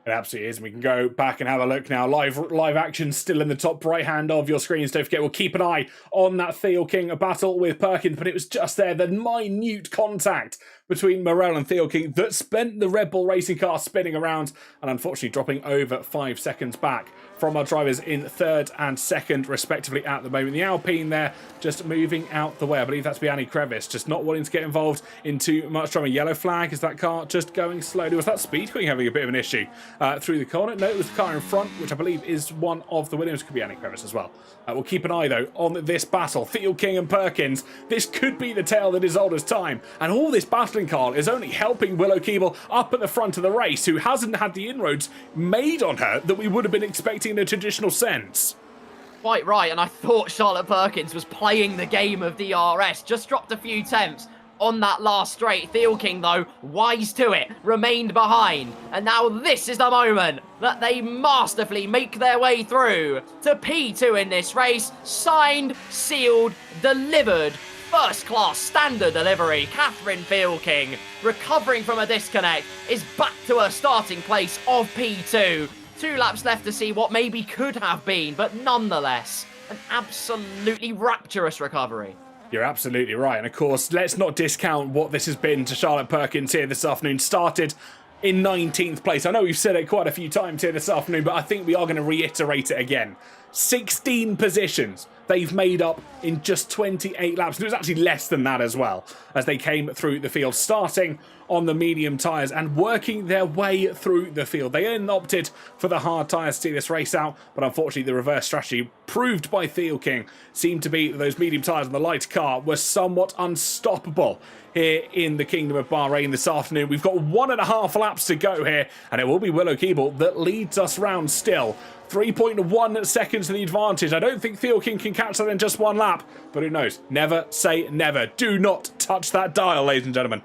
It absolutely is. And we can go back and have a look now. Live action still in the top right hand of your screens. Don't forget, we'll keep an eye on that Thielking battle with Perkins, but it was just there, the minute contact between Morel and Thielking that spent the Red Bull racing car spinning around and unfortunately dropping over 5 seconds back from our drivers in 3rd and 2nd respectively at the moment. The Alpine there just moving out the way. I believe that's Biani Crevice just not wanting to get involved in too much drama. Yellow flag. Is that car just going slowly? Was that Speed Queen having a bit of an issue through the corner? No, it was the car in front, which I believe is one of the Williams. Could be Biani Crevice as well. We'll keep an eye though on this battle. Thielking and Perkins. This could be the tale that is old as time. And all this battling, Carl, is only helping Willow Keeble up at the front of the race, who hasn't had the inroads made on her that we would have been expecting in a traditional sense. Quite right, and I thought Charlotte Perkins was playing the game of DRS. Just dropped a few temps on that last straight. Thielking, though, wise to it, remained behind. And now this is the moment that they masterfully make their way through to P2 in this race. Signed, sealed, delivered. First class standard delivery. Catherine Thielking, recovering from a disconnect, is back to her starting place of P2. 2 laps left to see what maybe could have been, but nonetheless, an absolutely rapturous recovery. You're absolutely right. And of course, let's not discount what this has been to Charlotte Perkins here this afternoon. Started in 19th place. I know we've said it quite a few times here this afternoon, but I think we are going to reiterate it again. 16 positions they've made up in just 28 laps. And it was actually less than that as well as they came through the field, starting on the medium tyres and working their way through the field. They then opted for the hard tyres to see this race out, but unfortunately the reverse strategy proved by Thielking seemed to be that those medium tyres on the light car were somewhat unstoppable here in the Kingdom of Bahrain this afternoon. We've got 1.5 laps to go here, and it will be Willow Keeble that leads us round still. 3.1 seconds to the advantage. I don't think Thielking can catch that in just 1 lap, but who knows? Never say never. Do not touch that dial, ladies and gentlemen.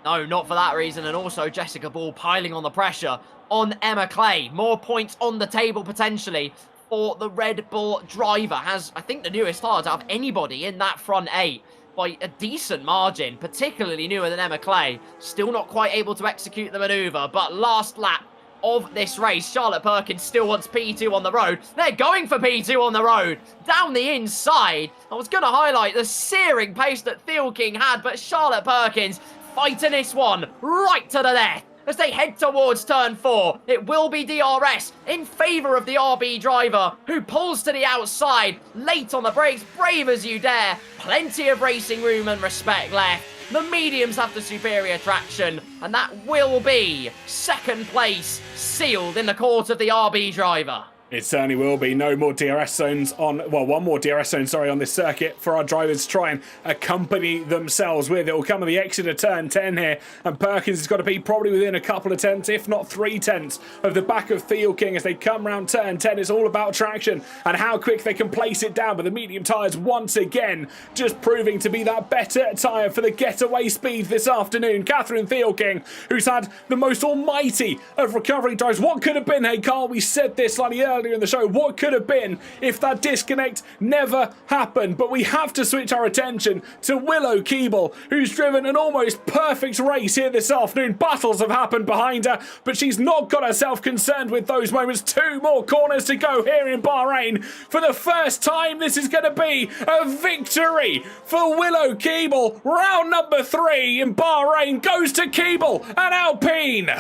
No, not for that reason. And also Jessica Ball piling on the pressure on Emma Clay. More points on the table potentially for the Red Bull driver. Has, I think, the newest tires out of anybody in that front 8 by a decent margin, particularly newer than Emma Clay. Still not quite able to execute the manoeuvre, but last lap of this race, Charlotte Perkins still wants P2 on the road. They're going for P2 on the road. Down the inside. I was going to highlight the searing pace that Thielking had, but Charlotte Perkins fighting this one right to the death as they head towards turn 4. It will be DRS in favour of the RB driver, who pulls to the outside, late on the brakes, brave as you dare. Plenty of racing room and respect left. The mediums have the superior traction, and that will be 2nd place sealed in the court of the RB driver. It certainly will be. No more DRS zones on, well, one more DRS zone, sorry, on this circuit for our drivers to try and accompany themselves with. It will come at the exit of turn 10 here, and Perkins has got to be probably within a couple of tenths, if not 3 tenths, of the back of Theo King as they come round turn 10. It's all about traction and how quick they can place it down, but the medium tyres once again just proving to be that better tyre for the getaway speed this afternoon. Catherine Theo King, who's had the most almighty of recovery drives. What could have been, hey Carl, we said this slightly earlier in the show, what could have been if that disconnect never happened? But we have to switch our attention to Willow Keeble, who's driven an almost perfect race here this afternoon. Battles have happened behind her, but she's not got herself concerned with those moments. 2 more corners to go here in Bahrain. For the first time, this is going to be a victory for Willow Keeble. Round number 3 in Bahrain goes to Keeble and Alpine.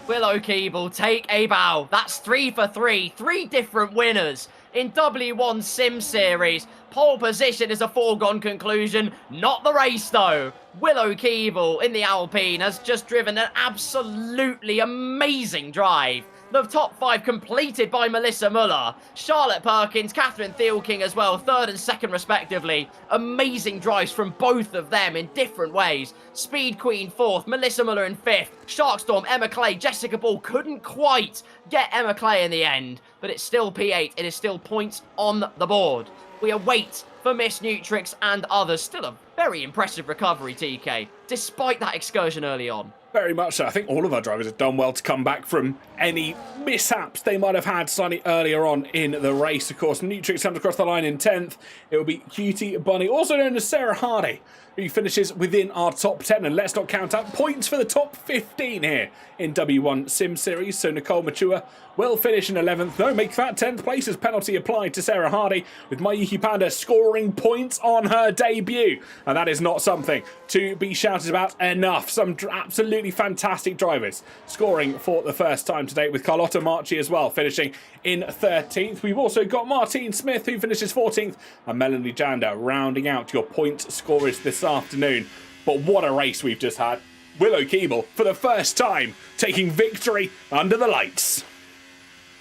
Willow Keeble, take a bow. That's 3 for 3. 3 different winners in W1 Sim Series. Pole position is a foregone conclusion. Not the race, though. Willow Keeble in the Alpine has just driven an absolutely amazing drive. The top 5 completed by Melissa Muller. Charlotte Perkins, Catherine Theo King as well, 3rd and 2nd respectively. Amazing drives from both of them in different ways. Speed Queen 4th, Melissa Muller in 5th. Sharkstorm, Emma Clay, Jessica Ball couldn't quite get Emma Clay in the end, but it's still P8. It is still points on the board. We await for Miss Nutrix and others. Still a very impressive recovery, TK, despite that excursion early on. Very much so. I think all of our drivers have done well to come back from any mishaps they might have had slightly earlier on in the race. Of course, Nutrix comes across the line in 10th. It will be Cutie Bunny, also known as Sarah Hardy, who finishes within our top 10. And let's not count out points for the top 15 here in W1 Sim Series. So Nicole Matua will finish in 11th. No, make that 10th place as penalty applied to Sarah Hardy, with Mayuki Panda scoring points on her debut. And that is not something to be shouted about enough. Some absolutely fantastic drivers scoring for the first time today, with Carlotta Marchi as well finishing in 13th. We've also got Martine Smith, who finishes 14th, and Melanie Janda rounding out your point scorers this afternoon. But what a race we've just had. Willow Keeble, for the first time, taking victory under the lights.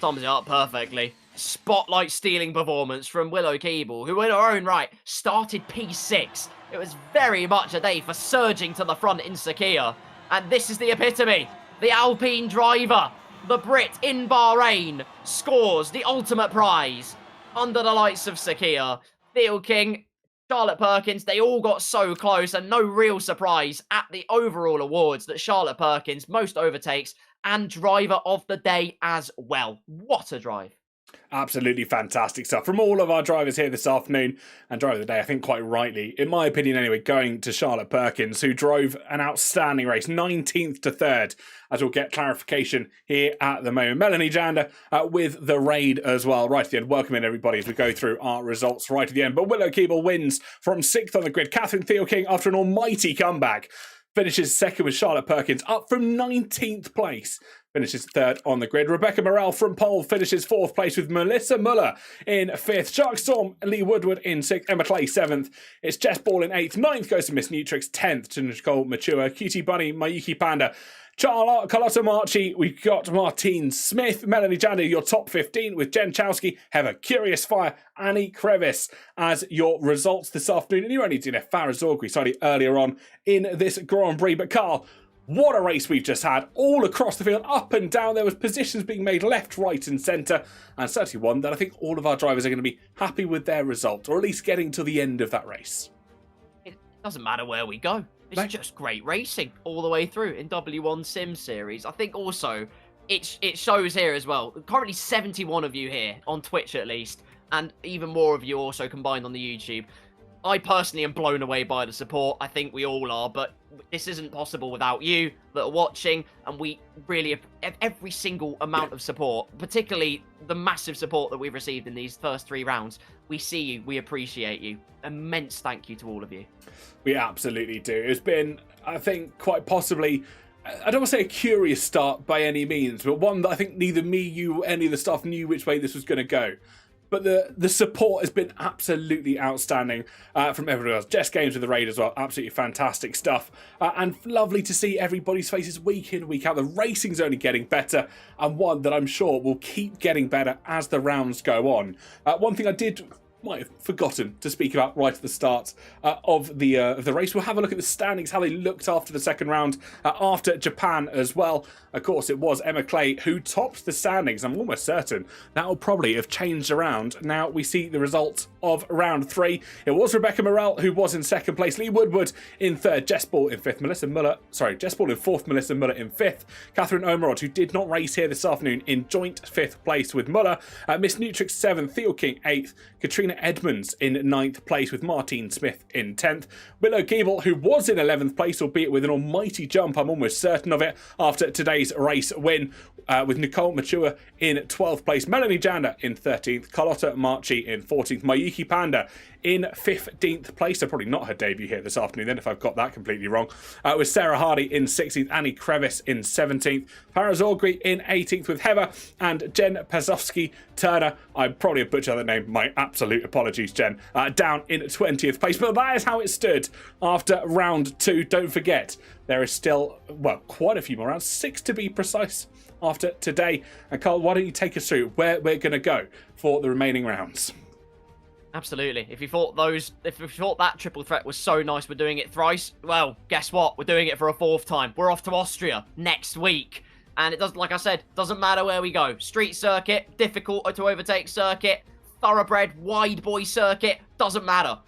Sums it up perfectly. Spotlight stealing performance from Willow Keeble, who in her own right started P6. It was very much a day for surging to the front in Sakia. And this is the epitome. The Alpine driver, the Brit in Bahrain, scores the ultimate prize under the lights of Sakia. Theo King, Charlotte Perkins, they all got so close, and no real surprise at the overall awards that Charlotte Perkins most overtakes, and driver of the day as well. What a drive. Absolutely fantastic stuff from all of our drivers here this afternoon. And driver of the day, I think quite rightly, in my opinion anyway, going to Charlotte Perkins, who drove an outstanding race, 19th to 3rd, as we'll get clarification here at the moment. Melanie Janda with the raid as well, right at the end. Welcome in, everybody, as we go through our results right at the end. But Willow Keeble wins from 6th on the grid. Catherine Theo King, after an almighty comeback, finishes 2nd with Charlotte Perkins, up from 19th place. Finishes 3rd on the grid. Rebecca Morrell from pole finishes 4th place, with Melissa Muller in 5th. Sharkstorm, Lee Woodward in 6th. Emma Clay 7th. It's Jess Ball in 8th. 9th goes to Miss Nutrix. 10th to Nicole Matua. Cutie Bunny, Mayuki Panda. Carlotta Marchi, we've got Martine Smith, Melanie Janda, your top 15, with Jen Chowski, Heather Curious Fire, Annie Crevice as your results this afternoon. And you only did a Farah Zorgri slightly earlier on in this Grand Prix. But Carl, what a race we've just had, all across the field, up and down. There was positions being made left, right and centre, and certainly one that I think all of our drivers are going to be happy with their result, or at least getting to the end of that race. It doesn't matter where we go. It's just great racing all the way through in W1 Sim Series. I think also it shows here as well. Currently 71 of you here on Twitch at least, and even more of you also combined on the YouTube. I personally am blown away by the support. I think we all are, but this isn't possible without you that are watching, and we really, every single amount of support, particularly the massive support that we've received in these first 3 rounds. We see you, we appreciate you. Immense thank you to all of you. We absolutely do. It's been, I think, quite possibly, I don't want to say a curious start by any means, but one that I think neither me, you, or any of the staff knew which way this was going to go. But the support has been absolutely outstanding from everyone else. Jess Games with the raid as well, absolutely fantastic stuff. And lovely to see everybody's faces week in, week out. The racing's only getting better, and one that I'm sure will keep getting better as the rounds go on. One thing I might have forgotten to speak about right at the start of the race. We'll have a look at the standings, how they looked after the second round, after Japan as well. Of course, it was Emma Clay who topped the standings. I'm almost certain that will probably have changed around. Now we see the result of round 3. It was Rebecca Morrell who was in second place, Lee Woodward in third, Jess Ball in fifth, Jess Ball in fourth, Melissa Muller in fifth, Catherine Omerod, who did not race here this afternoon, in joint fifth place with Muller, Miss Nutrix seventh, Theo King eighth, Katrina Edmonds in ninth place with Martine Smith in 10th, Willow Keeble, who was in 11th place, albeit with an almighty jump, I'm almost certain of it, after today's race win, with Nicole Matua in 12th place, Melanie Janda in 13th, Carlotta Marchi in 14th, Mayuki Panda in 15th place, so probably not her debut here this afternoon then if I've got that completely wrong, with Sarah Hardy in 16th, Annie Crevice in 17th, Paras Augrey in 18th with Heather, and Jen Pazowski Turner, I probably have butchered that name, my absolute apologies Jen, down in 20th place. But that is how it stood after round 2. Don't forget, there is still, well, quite a few more rounds, 6 to be precise, after today. And Carl, why don't you take us through where we're going to go for the remaining rounds? Absolutely. If you thought that triple threat was so nice, we're doing it thrice. Well, guess what? We're doing it for a 4th time. We're off to Austria next week. And it does, like I said, doesn't matter where we go. Street circuit, difficult to overtake circuit, thoroughbred, wide boy circuit, doesn't matter.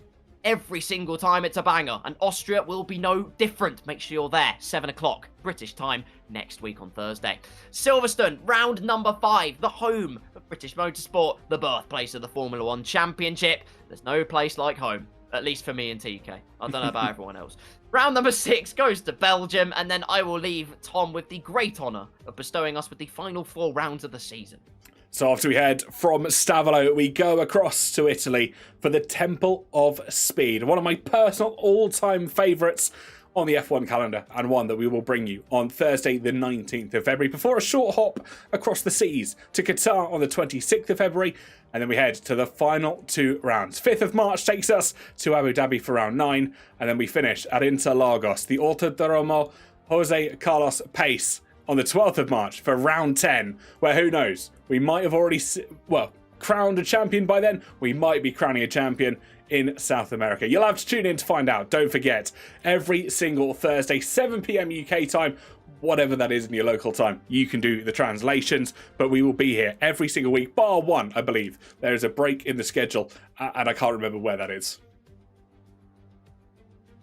Every single time it's a banger, and Austria will be no different. Make sure you're there, 7 o'clock British time next week on Thursday. Silverstone, round number 5, the home of British Motorsport, the birthplace of the Formula 1 Championship. There's no place like home, at least for me and TK. I don't know about everyone else. Round number 6 goes to Belgium, and then I will leave Tom with the great honour of bestowing us with the final 4 rounds of the season. So after we head from Stavolo, we go across to Italy for the Temple of Speed, one of my personal all-time favourites on the F1 calendar, and one that we will bring you on Thursday the 19th of February, before a short hop across the seas to Qatar on the 26th of February, and then we head to the final 2 rounds. 5th of March takes us to Abu Dhabi for round 9, and then we finish at Interlagos, the Autodromo Jose Carlos Pace, on the 12th of March for round 10, where who knows, we might have already, crowned a champion by then. We might be crowning a champion in South America. You'll have to tune in to find out. Don't forget, every single Thursday, 7 p.m. UK time, whatever that is in your local time, you can do the translations, but we will be here every single week, bar one, I believe. There is a break in the schedule, and I can't remember where that is.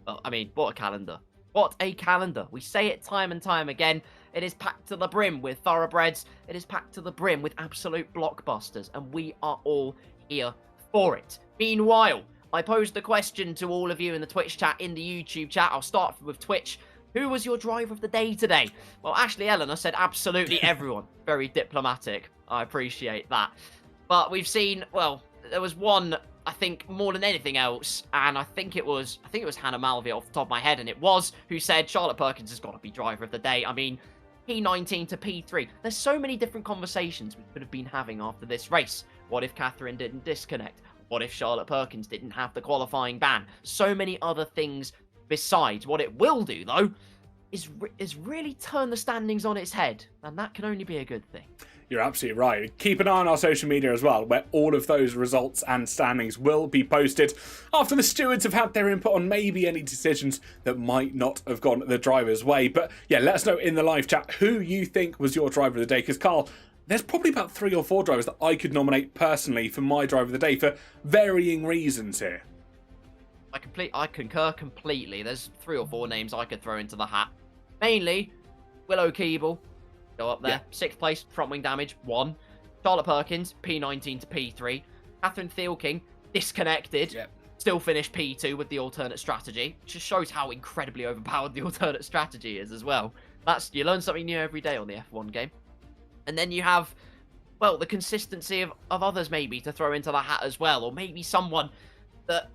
Well, I mean, what a calendar. What a calendar. We say it time and time again. It is packed to the brim with thoroughbreds. It is packed to the brim with absolute blockbusters. And we are all here for it. Meanwhile, I posed the question to all of you in the Twitch chat, in the YouTube chat. I'll start with Twitch. Who was your driver of the day today? Well, Ashley Eleanor said absolutely everyone. Very diplomatic. I appreciate that. But we've seen, well, there was one, I think, more than anything else, and I think it was Hannah Malvey off the top of my head, and it was, who said Charlotte Perkins has got to be driver of the day. I mean, P19 to P3. There's so many different conversations we could have been having after this race. What if Catherine didn't disconnect? What if Charlotte Perkins didn't have the qualifying ban? So many other things besides. What it will do, though, is really turn the standings on its head, and that can only be a good thing. You're absolutely right. Keep an eye on our social media as well, where all of those results and standings will be posted after the stewards have had their input on maybe any decisions that might not have gone the driver's way. But yeah, let us know in the live chat who you think was your driver of the day, because Carl, there's probably about 3 or 4 drivers that I could nominate personally for my driver of the day for varying reasons here. I concur completely. There's 3 or 4 names I could throw into the hat. Mainly, Willow Keeble. Go up there. Yeah. 6th place, front wing damage, 1. Charlotte Perkins, P19 to P3. Catherine Thielking, disconnected. Yep. Still finished P2 with the alternate strategy. Just shows how incredibly overpowered the alternate strategy is as well. You learn something new every day on the F1 game. And then you have, well, the consistency of others maybe to throw into the hat as well. Or maybe someone that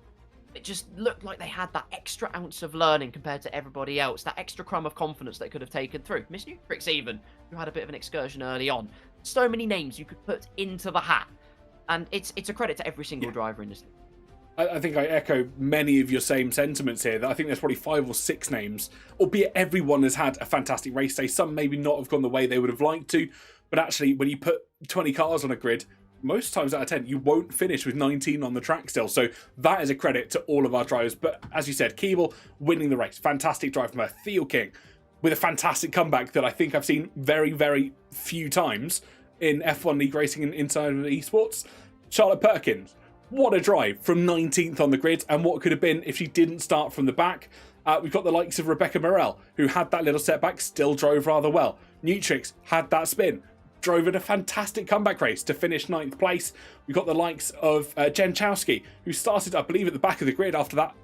it just looked like they had that extra ounce of learning compared to everybody else. That extra crumb of confidence they could have taken through. Miss Nutrix even, who had a bit of an excursion early on. So many names you could put into the hat. And it's a credit to every single driver in this league. I think I echo many of your same sentiments here. That I think there's probably 5 or 6 names, albeit everyone has had a fantastic race day. Some maybe not have gone the way they would have liked to, but actually when you put 20 cars on a grid, most times out of 10, you won't finish with 19 on the track still. So that is a credit to all of our drivers. But as you said, Keeble winning the race. Fantastic drive from her. Theo King with a fantastic comeback that I think I've seen very, very few times in F1 League racing and inside of esports. Charlotte Perkins, what a drive from 19th on the grid, and what could have been if she didn't start from the back. We've got the likes of Rebecca Morel, who had that little setback, still drove rather well. Nutrix had that spin, drove in a fantastic comeback race to finish 9th place. We've got the likes of Jen Chowski, who started, I believe, at the back of the grid after that,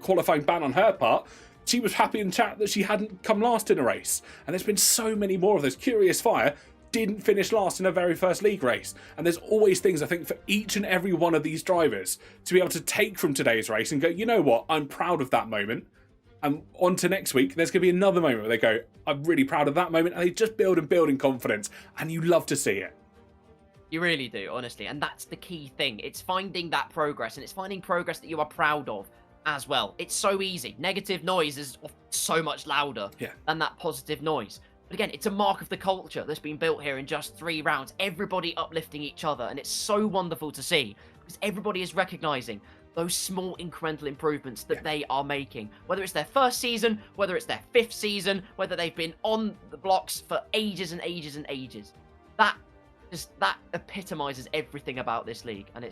qualifying ban on her part. She was happy in chat that she hadn't come last in a race. And there's been so many more of those. Curious Fire didn't finish last in her very first league race. And there's always things, I think, for each and every one of these drivers to be able to take from today's race and go, you know what, I'm proud of that moment. And on to next week, there's going to be another moment where they go, I'm really proud of that moment. And they just build and build in confidence. And you love to see it. You really do, honestly. And that's the key thing. It's finding that progress, and it's finding progress that you are proud of as well. It's so easy. Negative noise is so much louder than that positive noise. But again, it's a mark of the culture that's been built here in just 3 rounds. Everybody uplifting each other, and it's so wonderful to see because everybody is recognizing those small incremental improvements that they are making. Whether it's their first season, whether it's their 5th season, whether they've been on the blocks for ages and ages and ages. That epitomizes everything about this league, and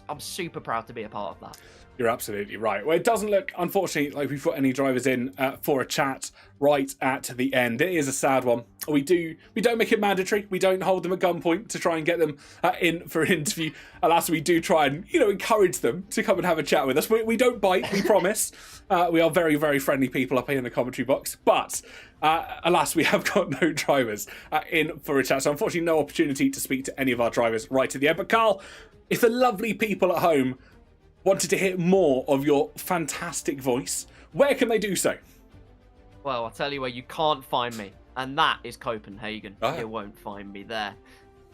I'm super proud to be a part of that. You're absolutely right. Well, it doesn't look, unfortunately, like we've got any drivers in for a chat right at the end. It is a sad one. We don't make it mandatory. We don't hold them at gunpoint to try and get them in for an interview. Alas, we do try and encourage them to come and have a chat with us. We don't bite, we promise. We are very, very friendly people up here in the commentary box. But alas, we have got no drivers in for a chat. So unfortunately, no opportunity to speak to any of our drivers right at the end. But Carl, if the lovely people at home wanted to hear more of your fantastic voice, where can they do so? Well, I'll tell you where you can't find me, and that is Copenhagen. You won't find me there.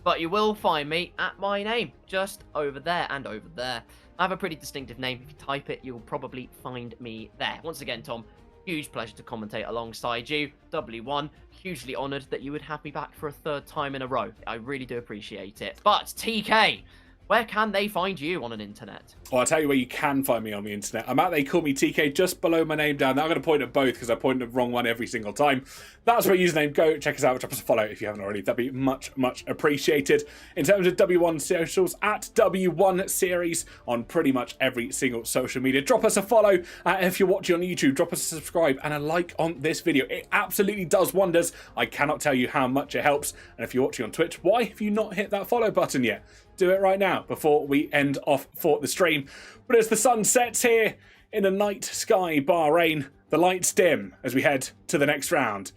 But you will find me at my name, just over there and over there. I have a pretty distinctive name. If you type it, you'll probably find me there. Once again, Tom, huge pleasure to commentate alongside you. W1, hugely honoured that you would have me back for a 3rd time in a row. I really do appreciate it. But TK, where can they find you on an internet? Well, I'll tell you where you can find me on the internet. I'm at They Call Me TK just below my name down there. I'm going to point at both because I point at the wrong one every single time. That's my username. Go check us out. Drop us a follow if you haven't already. That'd be much, much appreciated. In terms of W1 socials, at W1 Series on pretty much every single social media. Drop us a follow. If you're watching on YouTube, drop us a subscribe and a like on this video. It absolutely does wonders. I cannot tell you how much it helps. And if you're watching on Twitch, why have you not hit that follow button yet? Do it right now before we end off for the stream. But as the sun sets here in a night sky Bahrain, the lights dim as we head to the next round.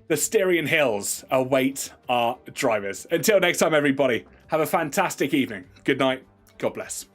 The Styrian Hills await our drivers. Until next time, everybody, have a fantastic evening. Good night. God bless.